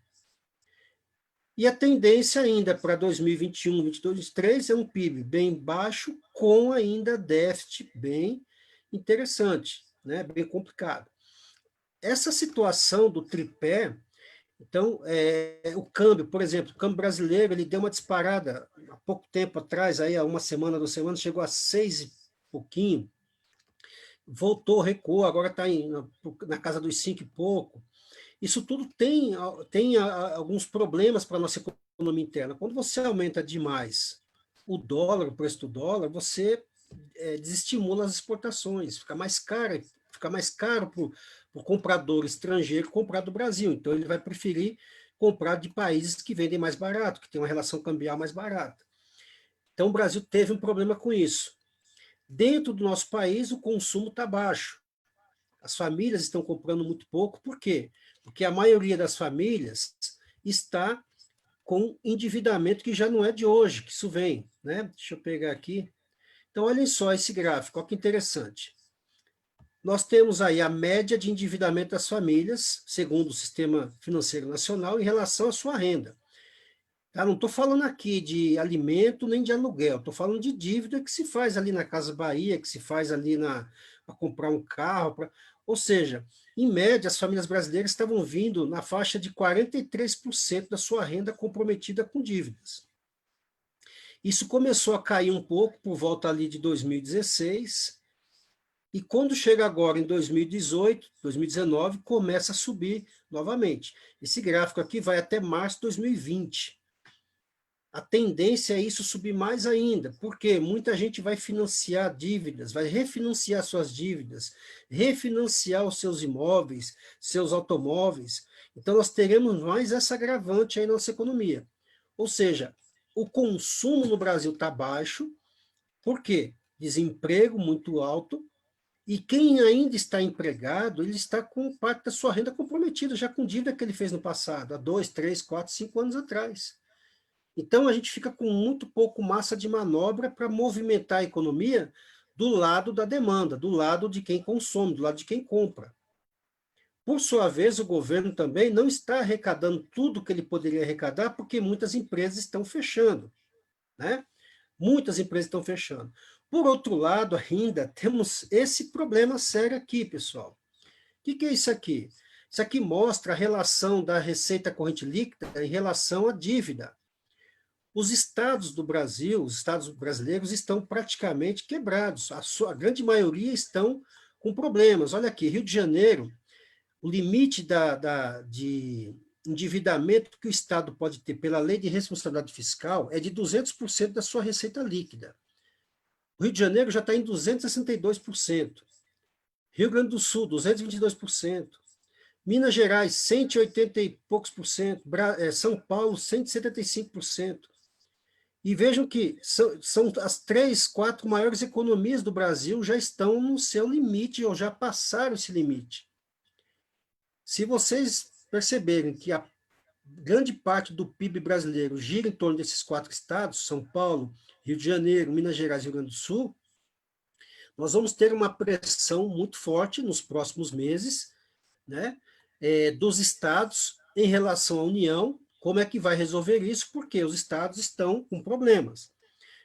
Speaker 2: E a tendência ainda para 2021, 22, 23 é um PIB bem baixo, com ainda déficit bem interessante, né? Bem complicado. Essa situação do tripé, então, o câmbio, por exemplo, o câmbio brasileiro, ele deu uma disparada há pouco tempo atrás, aí, há uma semana, 2 semanas, chegou a 6 e pouquinho, voltou, recuou, agora está na casa dos 5 e pouco. Isso tudo tem alguns problemas para a nossa economia interna. Quando você aumenta demais o dólar, o preço do dólar, você desestimula as exportações, fica mais caro para o comprador estrangeiro comprar do Brasil. Então, ele vai preferir comprar de países que vendem mais barato, que tem uma relação cambial mais barata. Então, o Brasil teve um problema com isso. Dentro do nosso país, o consumo está baixo. As famílias estão comprando muito pouco. Por quê? Porque a maioria das famílias está com endividamento que já não é de hoje, que isso vem, né? Deixa eu pegar aqui. Então, olhem só esse gráfico, olha que interessante. Nós temos aí a média de endividamento das famílias, segundo o Sistema Financeiro Nacional, em relação à sua renda. Tá? Não estou falando aqui de alimento nem de aluguel, estou falando de dívida que se faz ali na Casa Bahia, que se faz ali para comprar um carro. Ou seja, em média, as famílias brasileiras estavam vindo na faixa de 43% da sua renda comprometida com dívidas. Isso começou a cair um pouco por volta ali de 2016, e quando chega agora em 2018, 2019, começa a subir novamente. Esse gráfico aqui vai até março de 2020. A tendência é isso subir mais ainda, porque muita gente vai financiar dívidas, vai refinanciar suas dívidas, refinanciar os seus imóveis, seus automóveis. Então, nós teremos mais essa agravante aí na nossa economia. Ou seja, o consumo no Brasil está baixo, por quê? Desemprego muito alto, e quem ainda está empregado, ele está com parte da sua renda comprometida, já com dívida que ele fez no passado, há 2, 3, 4, 5 anos atrás. Então, a gente fica com muito pouco massa de manobra para movimentar a economia do lado da demanda, do lado de quem consome, do lado de quem compra. Por sua vez, o governo também não está arrecadando tudo que ele poderia arrecadar, porque muitas empresas estão fechando, né? Muitas empresas estão fechando. Por outro lado, ainda temos esse problema sério aqui, pessoal. O que é isso aqui? Isso aqui mostra a relação da receita corrente líquida em relação à dívida. Os estados do Brasil, os estados brasileiros estão praticamente quebrados. A grande maioria estão com problemas. Olha aqui, Rio de Janeiro, o limite de endividamento que o Estado pode ter pela lei de responsabilidade fiscal é de 200% da sua receita líquida. O Rio de Janeiro já está em 262%. Rio Grande do Sul, 222%. Minas Gerais, 180 e poucos por cento. São Paulo, 175%. E vejam que são as 3, 4 maiores economias do Brasil já estão no seu limite, ou já passaram esse limite. Se vocês perceberem que a grande parte do PIB brasileiro gira em torno desses 4 estados, São Paulo, Rio de Janeiro, Minas Gerais e Rio Grande do Sul, nós vamos ter uma pressão muito forte nos próximos meses, né, dos estados em relação à União. Como é que vai resolver isso? Porque os estados estão com problemas.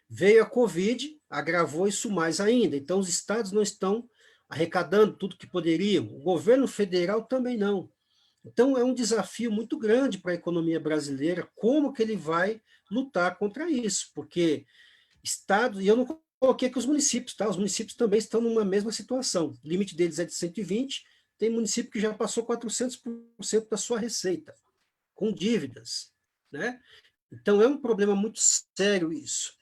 Speaker 2: Veio a Covid, agravou isso mais ainda. Então, os estados não estão arrecadando tudo que poderiam. O governo federal também não. Então, é um desafio muito grande para a economia brasileira, como que ele vai lutar contra isso, porque Estado, e eu não coloquei aqui os municípios, tá? Os municípios também estão numa mesma situação. O limite deles é de 120, tem município que já passou 400% da sua receita, com dívidas, né? Então, é um problema muito sério isso.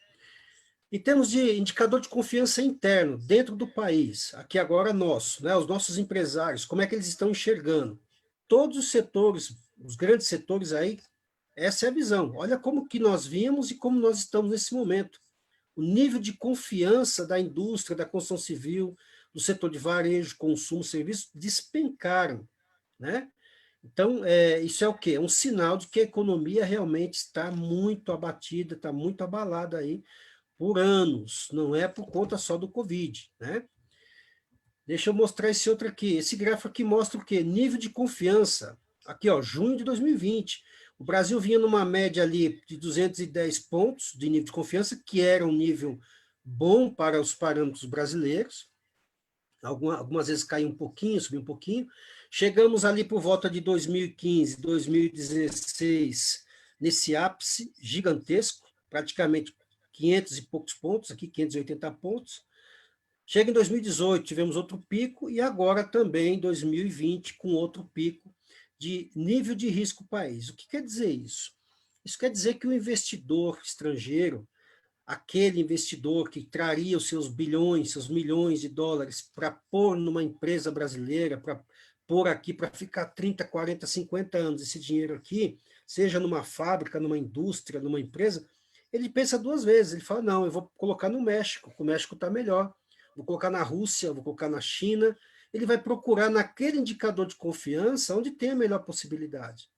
Speaker 2: Em termos de indicador de confiança interno, dentro do país, aqui agora nosso, né, os nossos empresários, como é que eles estão enxergando? Todos os setores, os grandes setores aí, essa é a visão. Olha como que nós vimos e como nós estamos nesse momento. O nível de confiança da indústria, da construção civil, do setor de varejo, consumo, serviço, despencaram, né? Então, isso é o quê? É um sinal de que a economia realmente está muito abatida, está muito abalada aí por anos, não é por conta só do Covid, né? Deixa eu mostrar esse outro aqui. Esse gráfico aqui mostra o quê? Nível de confiança. Aqui, ó, junho de 2020. O Brasil vinha numa média ali de 210 pontos de nível de confiança, que era um nível bom para os parâmetros brasileiros. Algumas vezes caiu um pouquinho, subiu um pouquinho. Chegamos ali por volta de 2015, 2016, nesse ápice gigantesco, praticamente 500 e poucos pontos, aqui 580 pontos. Chega em 2018, tivemos outro pico, e agora também em 2020, com outro pico de nível de risco país. O que quer dizer isso? Isso quer dizer que o investidor estrangeiro, aquele investidor que traria os seus bilhões, seus milhões de dólares para pôr numa empresa brasileira, para pôr aqui, para ficar 30, 40, 50 anos esse dinheiro aqui, seja numa fábrica, numa indústria, numa empresa, ele pensa duas vezes, ele fala, não, eu vou colocar no México, o México está melhor, vou colocar na Rússia, vou colocar na China, ele vai procurar naquele indicador de confiança onde tem a melhor possibilidade.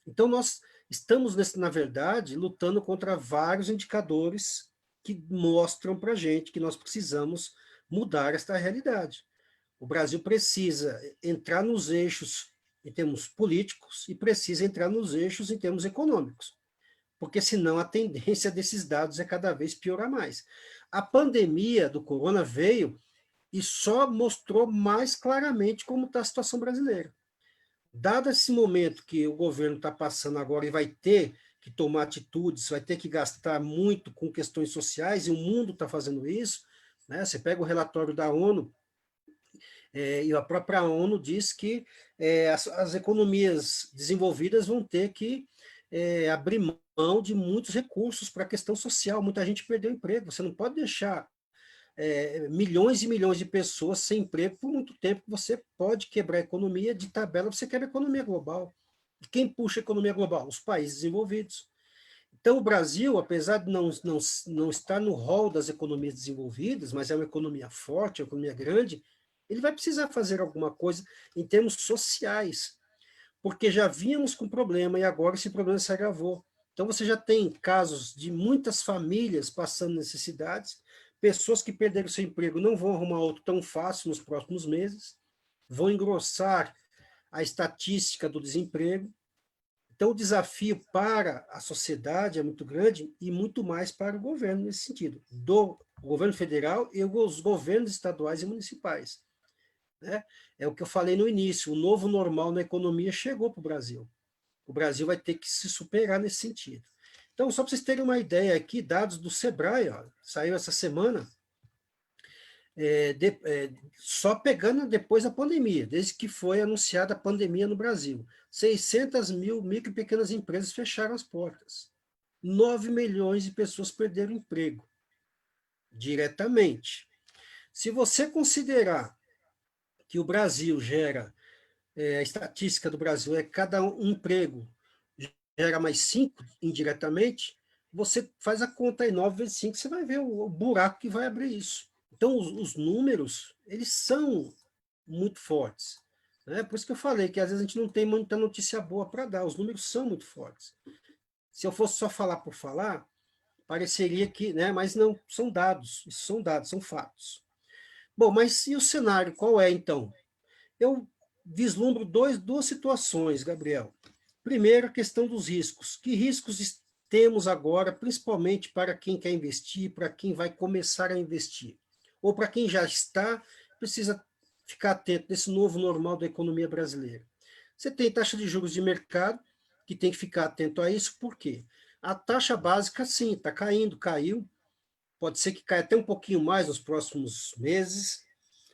Speaker 2: Então, nós estamos, na verdade, lutando contra vários indicadores que mostram para a gente que nós precisamos mudar esta realidade. O Brasil precisa entrar nos eixos em termos políticos e precisa entrar nos eixos em termos econômicos, porque senão a tendência desses dados é cada vez piorar mais. A pandemia do corona veio e só mostrou mais claramente como está a situação brasileira. Dado esse momento que o governo está passando agora e vai ter que tomar atitudes, vai ter que gastar muito com questões sociais, e o mundo está fazendo isso, né? Você pega o relatório da ONU, e a própria ONU diz que as economias desenvolvidas vão ter que abrir mão de muitos recursos para a questão social. Muita gente perdeu emprego. Você não pode deixar milhões e milhões de pessoas sem emprego por muito tempo. Você pode quebrar a economia de tabela, você quebra a economia global. E quem puxa a economia global? Os países desenvolvidos. Então, o Brasil, apesar de não estar no rol das economias desenvolvidas, mas é uma economia forte, uma economia grande, ele vai precisar fazer alguma coisa em termos sociais, porque já vínhamos com problema e agora esse problema se agravou. Então, você já tem casos de muitas famílias passando necessidades, pessoas que perderam seu emprego não vão arrumar outro tão fácil nos próximos meses, vão engrossar a estatística do desemprego. Então, o desafio para a sociedade é muito grande e muito mais para o governo nesse sentido, do governo federal e os governos estaduais e municipais, né? É o que eu falei no início, o novo normal na economia chegou para o Brasil. O Brasil vai ter que se superar nesse sentido. Então, só para vocês terem uma ideia aqui, dados do Sebrae, ó, saiu essa semana, só pegando depois da pandemia, desde que foi anunciada a pandemia no Brasil. 600 mil micro e pequenas empresas fecharam as portas. 9 milhões de pessoas perderam emprego, diretamente. Se você considerar que o Brasil gera, a estatística do Brasil é cada emprego gera mais 5 indiretamente, você faz a conta aí, 9 vezes 5, você vai ver o buraco que vai abrir isso. Então, os números, eles são muito fortes, né? Por isso que eu falei que às vezes a gente não tem muita notícia boa para dar, os números são muito fortes. Se eu fosse só falar por falar, pareceria que, né? Mas não, são dados, isso são dados, são fatos. Bom, mas e o cenário, qual é então? Eu vislumbro duas situações, Gabriel. Primeiro, a questão dos riscos. Que riscos temos agora, principalmente para quem quer investir, para quem vai começar a investir? Ou para quem já está, precisa ficar atento nesse novo normal da economia brasileira. Você tem taxa de juros de mercado, que tem que ficar atento a isso, por quê? A taxa básica, sim, está caindo, caiu, pode ser que caia até um pouquinho mais nos próximos meses,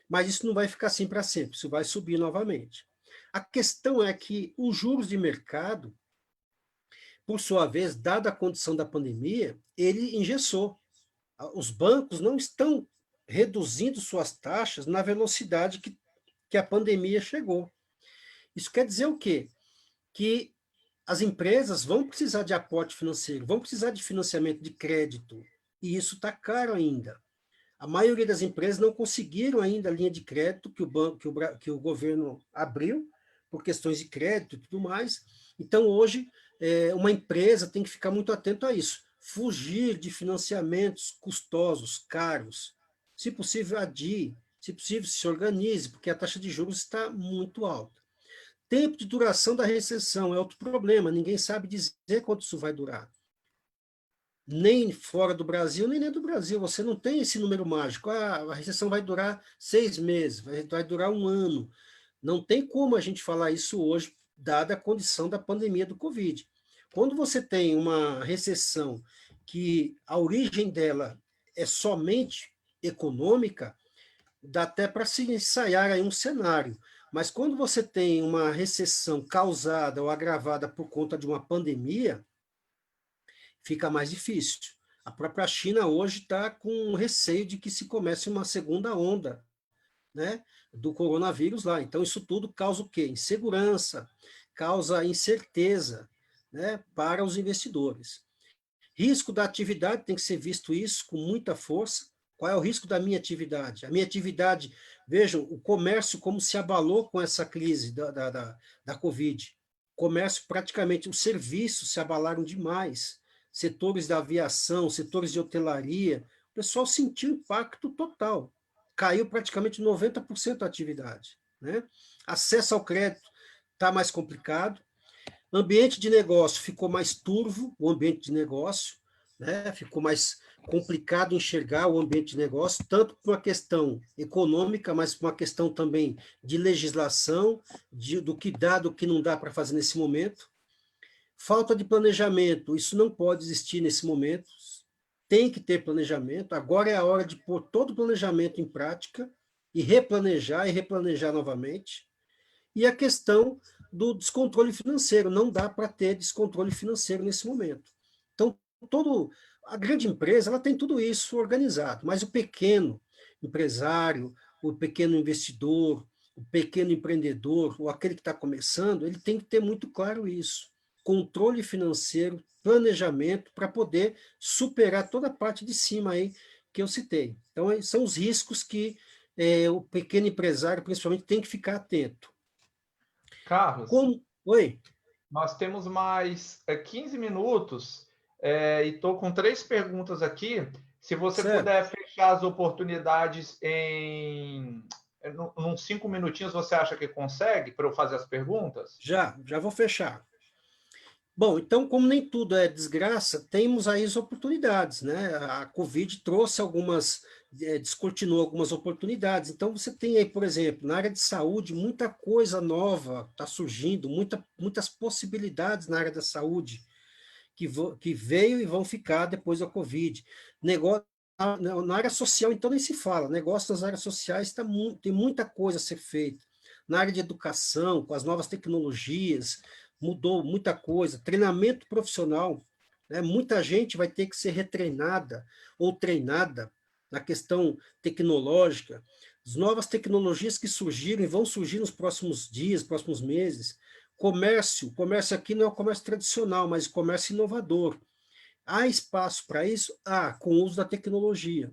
Speaker 2: mas isso não vai ficar assim para sempre, isso vai subir novamente. A questão é que os juros de mercado, por sua vez, dada a condição da pandemia, ele engessou. Os bancos não estão reduzindo suas taxas na velocidade que a pandemia chegou. Isso quer dizer o quê? Que as empresas vão precisar de aporte financeiro, vão precisar de financiamento de crédito, e isso está caro ainda. A maioria das empresas não conseguiram ainda a linha de crédito que o governo abriu, por questões de crédito e tudo mais. Então, hoje, uma empresa tem que ficar muito atento a isso. Fugir de financiamentos custosos, caros. Se possível, adie. Se possível, se organize, porque a taxa de juros está muito alta. Tempo de duração da recessão é outro problema. Ninguém sabe dizer quanto isso vai durar. Nem fora do Brasil, nem dentro do Brasil. Você não tem esse número mágico. A recessão vai durar 6 meses, vai durar um ano. Não tem como a gente falar isso hoje, dada a condição da pandemia do Covid. Quando você tem uma recessão que a origem dela é somente econômica, dá até para se ensaiar aí um cenário. Mas quando você tem uma recessão causada ou agravada por conta de uma pandemia, fica mais difícil. A própria China hoje está com receio de que se comece uma segunda onda, né, do coronavírus lá. Então, isso tudo causa o quê? Insegurança, causa incerteza, né, para os investidores. Risco da atividade, tem que ser visto isso com muita força. Qual é o risco da minha atividade? A minha atividade, vejam, o comércio como se abalou com essa crise da Covid. O comércio, praticamente, os serviços se abalaram demais. Setores da aviação, setores de hotelaria, o pessoal sentiu impacto total. Caiu praticamente 90% da atividade, né? Acesso ao crédito está mais complicado. Ambiente de negócio ficou mais turvo, o ambiente de negócio, né? Ficou mais complicado enxergar o ambiente de negócio, tanto por uma questão econômica, mas por uma questão também de legislação, do que dá, do que não dá para fazer nesse momento. Falta de planejamento, isso não pode existir nesse momento, tem que ter planejamento, agora é a hora de pôr todo o planejamento em prática e replanejar novamente. E a questão do descontrole financeiro, não dá para ter descontrole financeiro nesse momento. Então, a grande empresa ela tem tudo isso organizado, mas o pequeno empresário, o pequeno investidor, o pequeno empreendedor, ou aquele que está começando, ele tem que ter muito claro isso. Controle financeiro, planejamento, para poder superar toda a parte de cima aí que eu citei. Então, são os riscos que o pequeno empresário, principalmente, tem que ficar atento.
Speaker 1: Carlos,
Speaker 2: Como... Oi?
Speaker 1: nós temos mais 15 minutos e estou com 3 perguntas aqui. Se você
Speaker 2: Certo.
Speaker 1: puder fechar as oportunidades uns 5 minutinhos, você acha que consegue para eu fazer as perguntas?
Speaker 2: Já vou fechar. Bom, então, como nem tudo é desgraça, temos aí as oportunidades, né? A Covid trouxe descortinou algumas oportunidades. Então, você tem aí, por exemplo, na área de saúde, muita coisa nova está surgindo, muitas possibilidades na área da saúde que veio e vão ficar depois da Covid. Negócio, na área social, então, nem se fala. Negócio nas áreas sociais tem muita coisa a ser feita. Na área de educação, com as novas tecnologias, mudou muita coisa. Treinamento profissional, né? Muita gente vai ter que ser retreinada ou treinada na questão tecnológica. As novas tecnologias que surgiram e vão surgir nos próximos dias, próximos meses. Comércio aqui não é o comércio tradicional, mas o comércio inovador. Há espaço para isso? Há, com o uso da tecnologia.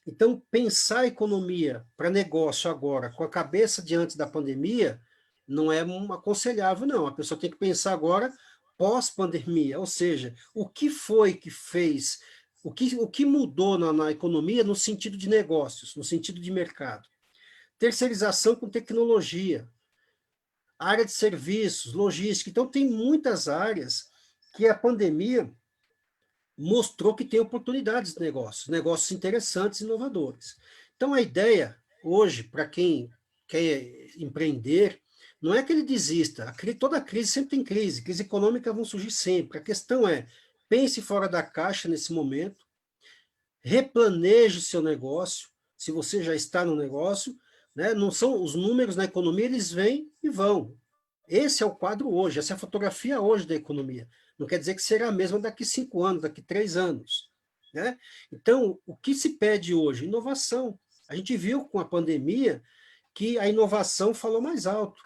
Speaker 2: Então, pensar a economia para negócio agora, com a cabeça diante da pandemia, não é aconselhável, não. A pessoa tem que pensar agora pós-pandemia, ou seja, o que foi que fez, o que mudou na economia no sentido de negócios, no sentido de mercado. Terceirização com tecnologia, área de serviços, logística. Então, tem muitas áreas que a pandemia mostrou que tem oportunidades de negócios interessantes e inovadores. Então, a ideia hoje, para quem quer empreender, não é que ele desista. Toda crise sempre tem crise econômica vão surgir sempre. A questão é, pense fora da caixa nesse momento, replaneje seu negócio, se você já está no negócio, né? Não são os números na economia, eles vêm e vão. Esse é o quadro hoje, essa é a fotografia hoje da economia. Não quer dizer que será a mesma daqui 5 anos, daqui 3 anos, né? Então, o que se pede hoje? Inovação. A gente viu com a pandemia que a inovação falou mais alto.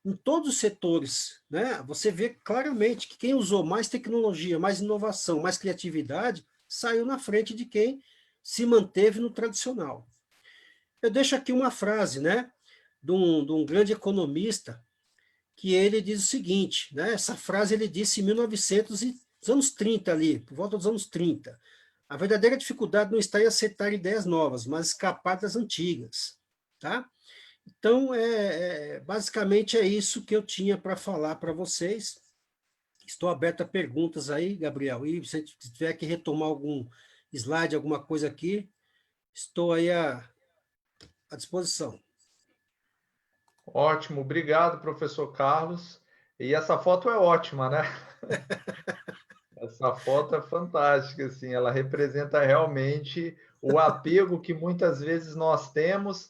Speaker 2: Em todos os setores, né? Você vê claramente que quem usou mais tecnologia, mais inovação, mais criatividade, saiu na frente de quem se manteve no tradicional. Eu deixo aqui uma frase, né, de um grande economista, que ele diz o seguinte, né, essa frase ele disse em 1900 e os anos 30 ali, por volta dos anos 30. A verdadeira dificuldade não está em aceitar ideias novas, mas escapar das antigas, tá? Então, basicamente é isso que eu tinha para falar para vocês. Estou aberto a perguntas aí, Gabriel, e se tiver que retomar algum slide, alguma coisa aqui, estou aí à disposição.
Speaker 1: Ótimo, obrigado, professor Carlos. E essa foto é ótima, né? Essa foto é fantástica, assim, ela representa realmente o apego que muitas vezes nós temos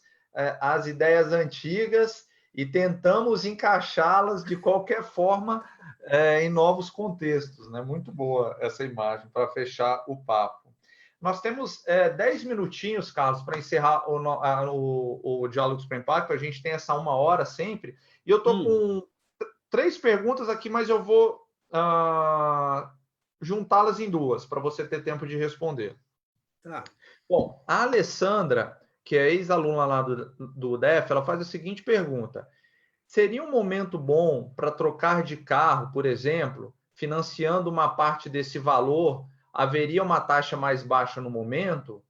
Speaker 1: às ideias antigas e tentamos encaixá-las de qualquer forma em novos contextos, né? Muito boa essa imagem para fechar o papo. Nós temos 10 minutinhos, Carlos, para encerrar o Diálogos para Impacto. A gente tem essa 1 hora sempre. E eu estou com 3 perguntas aqui, mas eu vou juntá-las em 2, para você ter tempo de responder.
Speaker 2: Tá.
Speaker 1: Bom, a Alessandra, que é ex-aluna lá do DEF, ela faz a seguinte pergunta: seria um momento bom para trocar de carro, por exemplo, financiando uma parte desse valor, haveria uma taxa mais baixa no momento?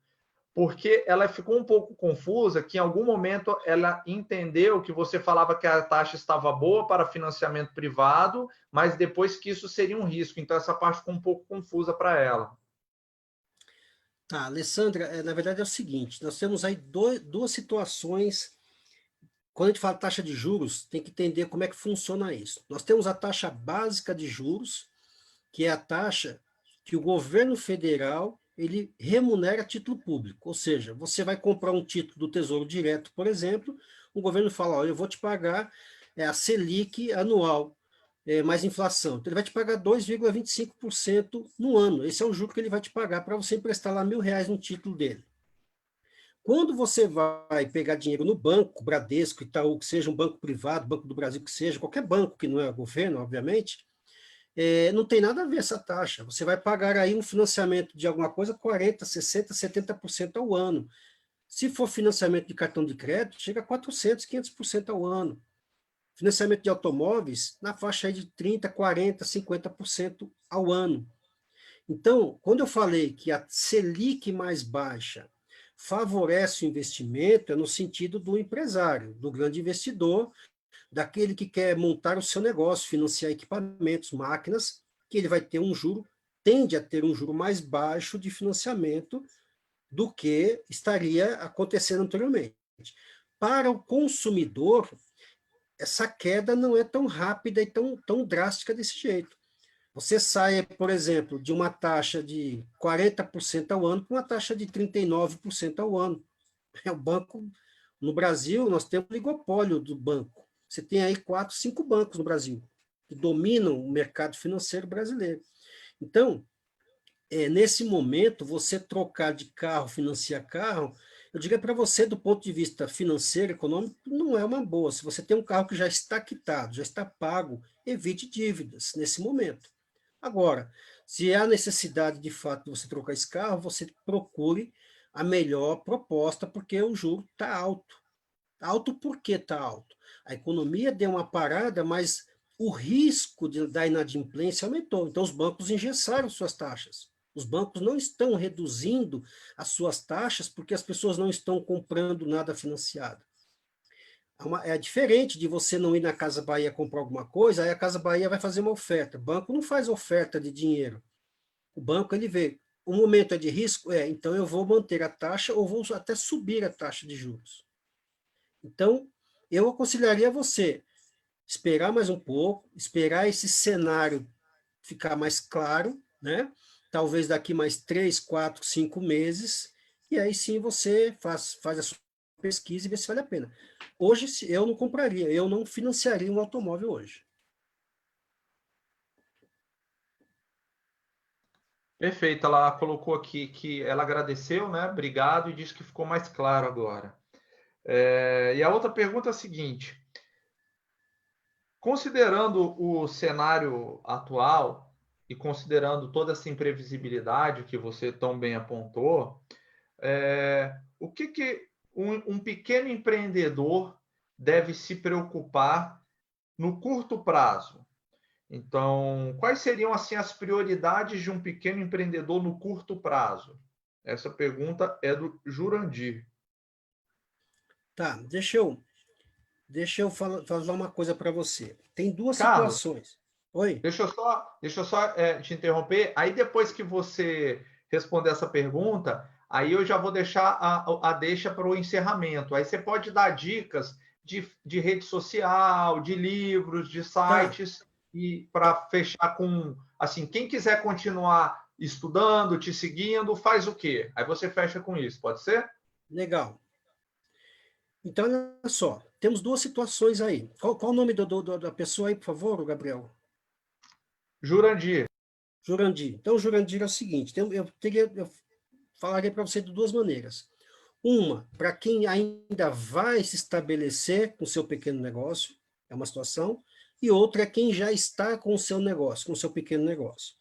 Speaker 1: Porque ela ficou um pouco confusa, que em algum momento ela entendeu que você falava que a taxa estava boa para financiamento privado, mas depois que isso seria um risco. Então, essa parte ficou um pouco confusa para ela.
Speaker 2: Tá, Alessandra, na verdade é o seguinte, nós temos aí duas situações. Quando a gente fala taxa de juros, tem que entender como é que funciona isso. Nós temos a taxa básica de juros, que é a taxa que o governo federal ele remunera a título público. Ou seja, você vai comprar um título do Tesouro Direto, por exemplo, o governo fala, olha, eu vou te pagar a Selic anual, mais inflação. Então, ele vai te pagar 2,25% no ano. Esse é o juro que ele vai te pagar para você emprestar lá R$ 1.000 no título dele. Quando você vai pegar dinheiro no banco, Bradesco, Itaú, que seja um banco privado, Banco do Brasil, que seja, qualquer banco que não é governo, obviamente, não tem nada a ver essa taxa. Você vai pagar aí um financiamento de alguma coisa 40%, 60%, 70% ao ano. Se for financiamento de cartão de crédito, chega a 400%, 500% ao ano. Financiamento de automóveis, na faixa aí de 30%, 40%, 50% ao ano. Então, quando eu falei que a Selic mais baixa favorece o investimento, é no sentido do empresário, do grande investidor, daquele que quer montar o seu negócio, financiar equipamentos, máquinas, que ele vai ter um juro, tende a ter um juro mais baixo de financiamento do que estaria acontecendo anteriormente. Para o consumidor, essa queda não é tão rápida e tão drástica desse jeito. Você sai, por exemplo, de uma taxa de 40% ao ano para uma taxa de 39% ao ano. O banco, no Brasil, nós temos o oligopólio do banco. Você tem aí 4, 5 bancos no Brasil, que dominam o mercado financeiro brasileiro. Então, nesse momento, você trocar de carro, financiar carro, eu diria para você, do ponto de vista financeiro, econômico, não é uma boa. Se você tem um carro que já está quitado, já está pago, evite dívidas nesse momento. Agora, se há necessidade de fato de você trocar esse carro, você procure a melhor proposta, porque o juro está alto. Alto por que está alto? A economia deu uma parada, mas o risco da inadimplência aumentou. Então, os bancos engessaram suas taxas. Os bancos não estão reduzindo as suas taxas porque as pessoas não estão comprando nada financiado. É diferente de você não ir na Casa Bahia comprar alguma coisa, aí a Casa Bahia vai fazer uma oferta. O banco não faz oferta de dinheiro. O banco, ele vê, o momento é de risco? Então eu vou manter a taxa ou vou até subir a taxa de juros. Então, eu aconselharia você esperar mais um pouco, esperar esse cenário ficar mais claro, né? Talvez daqui mais 3, 4, 5 meses, e aí sim você faz a sua pesquisa e ver se vale a pena. Hoje, eu não compraria, eu não financiaria um automóvel hoje.
Speaker 1: Perfeito, ela colocou aqui que ela agradeceu, né? Obrigado, e disse que ficou mais claro agora. E a outra pergunta é a seguinte: considerando o cenário atual e considerando toda essa imprevisibilidade que você tão bem apontou, o que um pequeno empreendedor deve se preocupar no curto prazo? Então, quais seriam assim as prioridades de um pequeno empreendedor no curto prazo? Essa pergunta é do Jurandir.
Speaker 2: Tá, deixa eu falar uma coisa para você. Tem duas
Speaker 1: Carlos,
Speaker 2: situações. Oi?
Speaker 1: deixa eu só te interromper. Aí depois que você responder essa pergunta, aí eu já vou deixar a deixa para o encerramento. Aí você pode dar dicas de rede social, de livros, de
Speaker 2: Tá,
Speaker 1: sites, e para fechar com assim, quem quiser continuar estudando, te seguindo, faz o quê? Aí você fecha com isso, pode ser?
Speaker 2: legal. Então, olha só, temos duas situações aí. Qual o nome da pessoa aí, por favor, Gabriel?
Speaker 1: Jurandir.
Speaker 2: Jurandir. Então, Jurandir é o seguinte, eu falaria para você de duas maneiras. Uma, para quem ainda vai se estabelecer com o seu pequeno negócio, é uma situação, e outra é quem já está com o seu negócio, com o seu pequeno negócio.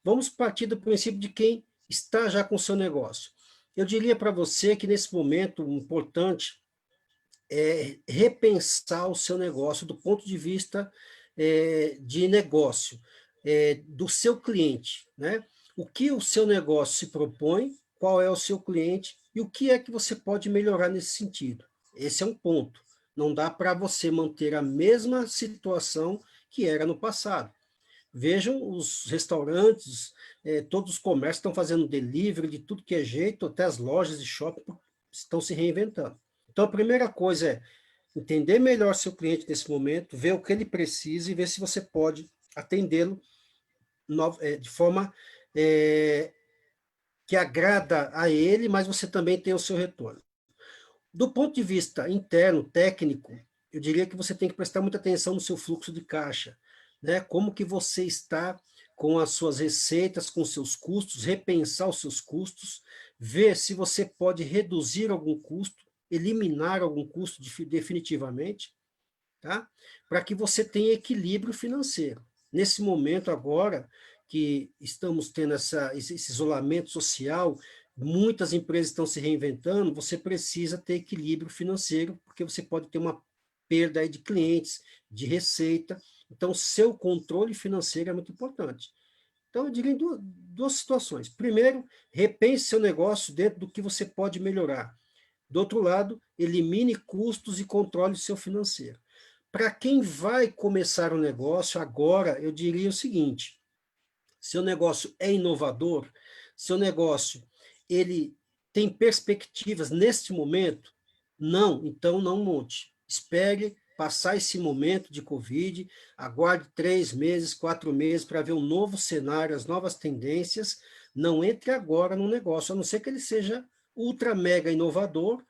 Speaker 2: Vamos partir do princípio de quem está já com o seu negócio. Eu diria para você que nesse momento importante é repensar o seu negócio do ponto de vista de negócio, do seu cliente, né? O que o seu negócio se propõe, qual é o seu cliente e o que é que você pode melhorar nesse sentido. Esse é um ponto. Não dá para você manter a mesma situação que era no passado. Vejam os restaurantes, todos os comércios estão fazendo delivery de tudo que é jeito, até as lojas e shopping estão se reinventando. Então, a primeira coisa é entender melhor seu cliente nesse momento, ver o que ele precisa e ver se você pode atendê-lo de forma que agrada a ele, mas você também tem o seu retorno. Do ponto de vista interno, técnico, eu diria que você tem que prestar muita atenção no seu fluxo de caixa, né? Como que você está com as suas receitas, com os seus custos, repensar os seus custos, ver se você pode reduzir algum custo, eliminar algum custo definitivamente, tá? Para que você tenha equilíbrio financeiro. Nesse momento agora que estamos tendo esse isolamento social, muitas empresas estão se reinventando, você precisa ter equilíbrio financeiro, porque você pode ter uma perda aí de clientes, de receita. Então, seu controle financeiro é muito importante. Então, eu diria em duas situações. Primeiro, repense seu negócio dentro do que você pode melhorar. Do outro lado, elimine custos e controle o seu financeiro. Para quem vai começar o negócio agora, eu diria o seguinte: seu negócio é inovador, seu negócio ele tem perspectivas neste momento? Não, então não monte. Espere passar esse momento de Covid, aguarde 3 meses, 4 meses para ver um novo cenário, as novas tendências. Não entre agora no negócio, a não ser que ele seja ultra mega inovador,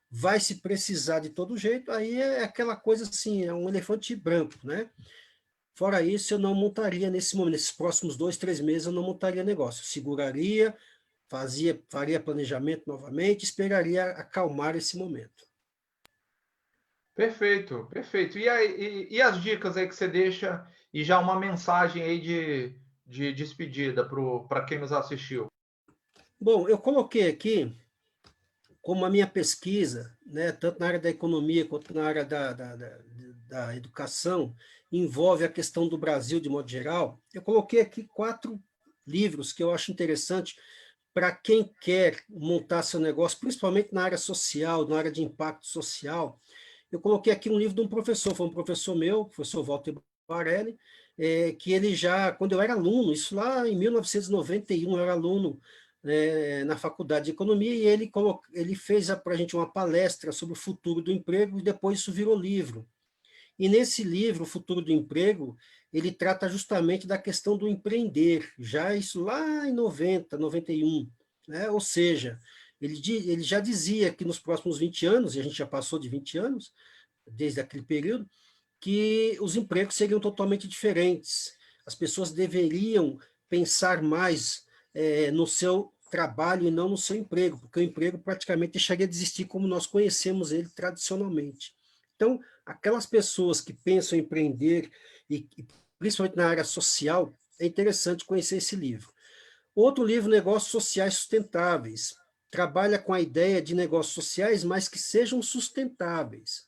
Speaker 2: vai se precisar de todo jeito, aí é aquela coisa assim, é um elefante branco, né? Fora isso, eu não montaria nesse momento, nesses próximos 2, 3 meses, eu não montaria negócio. Seguraria, faria planejamento novamente, esperaria acalmar esse momento.
Speaker 1: Perfeito, perfeito. E as dicas aí que você deixa e já uma mensagem aí de despedida para quem nos assistiu?
Speaker 2: Bom, eu coloquei aqui como a minha pesquisa, né, tanto na área da economia quanto na área da educação, envolve a questão do Brasil de modo geral, eu coloquei aqui 4 livros que eu acho interessante para quem quer montar seu negócio, principalmente na área social, na área de impacto social. Eu coloquei aqui um livro de um professor, foi um professor meu, o professor Walter Barelli, que ele já, quando eu era aluno, isso lá em 1991, eu era aluno na faculdade de economia, e ele fez para a gente uma palestra sobre o futuro do emprego, e depois isso virou livro. E nesse livro, O Futuro do Emprego, ele trata justamente da questão do empreender, já isso lá em 90, 91, né? Ou seja, ele já dizia que nos próximos 20 anos, e a gente já passou de 20 anos, desde aquele período, que os empregos seriam totalmente diferentes. As pessoas deveriam pensar mais no seu trabalho e não no seu emprego, porque o emprego praticamente deixaria de existir como nós conhecemos ele tradicionalmente. Então, aquelas pessoas que pensam em empreender, e principalmente na área social, é interessante conhecer esse livro. Outro livro, Negócios Sociais Sustentáveis, trabalha com a ideia de negócios sociais, mas que sejam sustentáveis.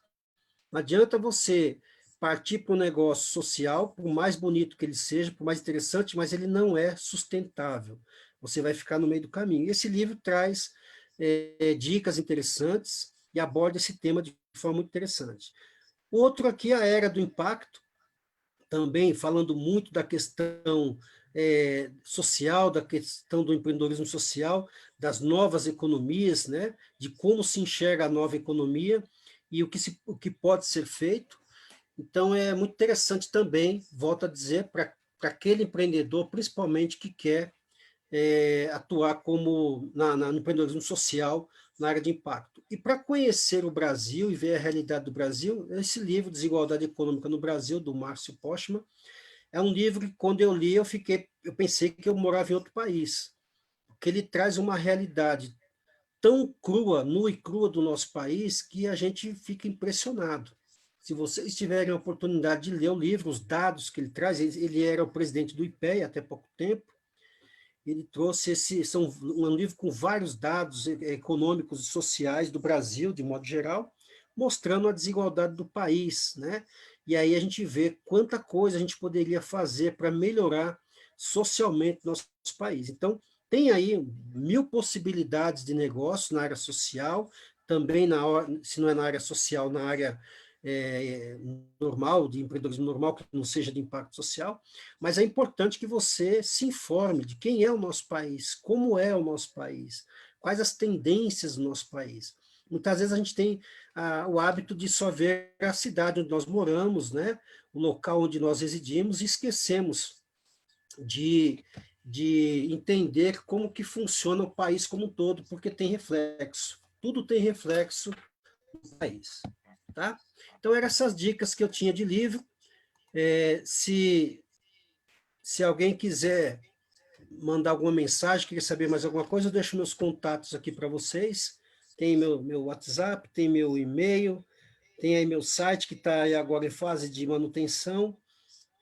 Speaker 2: Não adianta você partir para um negócio social, por mais bonito que ele seja, por mais interessante, mas ele não é sustentável. Você vai ficar no meio do caminho. E esse livro traz dicas interessantes e aborda esse tema de forma muito interessante. Outro aqui, A Era do Impacto, também falando muito da questão social, da questão do empreendedorismo social, das novas economias, né, de como se enxerga a nova economia e o que pode ser feito. Então, é muito interessante também, volto a dizer, para aquele empreendedor, principalmente, que quer atuar no empreendedorismo social, na área de impacto. E para conhecer o Brasil e ver a realidade do Brasil, esse livro, Desigualdade Econômica no Brasil, do Márcio Postman, é um livro que, quando eu li, eu pensei que eu morava em outro país, porque ele traz uma realidade tão crua, nua e crua do nosso país, que a gente fica impressionado. Se vocês tiverem a oportunidade de ler o livro, os dados que ele traz, ele era o presidente do IPEA até pouco tempo, ele trouxe um livro com vários dados econômicos e sociais do Brasil, de modo geral, mostrando a desigualdade do país, né? E aí a gente vê quanta coisa a gente poderia fazer para melhorar socialmente nosso país. Então, tem aí 1000 possibilidades de negócio na área social, também, se não é na área social, na área normal, de empreendedorismo normal, que não seja de impacto social, mas é importante que você se informe de quem é o nosso país, como é o nosso país, quais as tendências do nosso país. Muitas vezes a gente tem o hábito de só ver a cidade onde nós moramos, né, o local onde nós residimos, e esquecemos de entender como que funciona o país como um todo, porque tem reflexo. Tudo tem reflexo no país. Tá? Então, eram essas dicas que eu tinha de livro. Se alguém quiser mandar alguma mensagem, querer saber mais alguma coisa, eu deixo meus contatos aqui para vocês. Tem meu WhatsApp, tem meu e-mail, tem aí meu site, que está agora em fase de manutenção,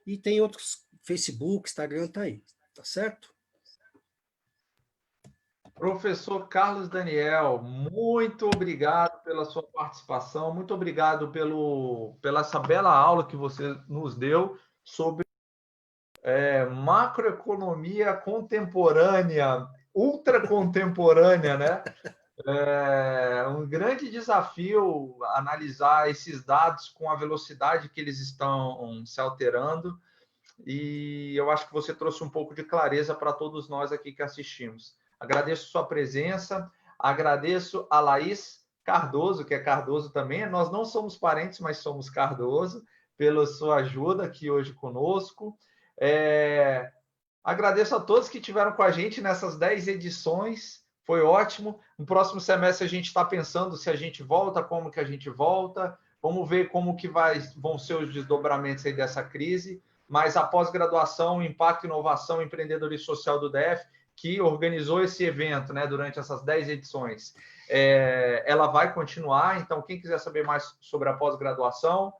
Speaker 2: e tem outros, Facebook, Instagram, tá aí. Tá certo?
Speaker 1: Professor Carlos Daniel, muito obrigado pela sua participação, muito obrigado pela essa bela aula que você nos deu sobre macroeconomia contemporânea, ultra contemporânea, né? É um grande desafio analisar esses dados com a velocidade que eles estão se alterando, e eu acho que você trouxe um pouco de clareza para todos nós aqui que assistimos. Agradeço sua presença, agradeço a Laís Cardoso, que é Cardoso também. Nós não somos parentes, mas somos Cardoso, pela sua ajuda aqui hoje conosco. Agradeço a todos que estiveram com a gente nessas 10 edições. Foi ótimo. No próximo semestre a gente está pensando se a gente volta, como que a gente volta. Vamos ver como que vão ser os desdobramentos aí dessa crise. Mas a pós-graduação, Impacto, Inovação e Empreendedorismo Social do DF, que organizou esse evento, né, durante essas 10 edições, ela vai continuar. Então, quem quiser saber mais sobre a pós-graduação,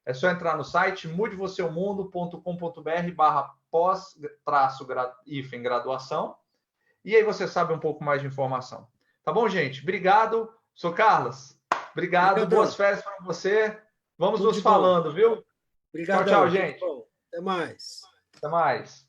Speaker 1: é só entrar no site mudevocêomundo.com.br/pós-graduação, e aí você sabe um pouco mais de informação. Tá bom, gente? Obrigado. Sou Carlos. Obrigado.
Speaker 2: Obrigadão.
Speaker 1: Boas férias para você. Vamos
Speaker 2: Tudo
Speaker 1: nos falando, viu?
Speaker 2: Obrigadão.
Speaker 1: Tchau, tchau, gente.
Speaker 2: Até mais.
Speaker 1: Até mais.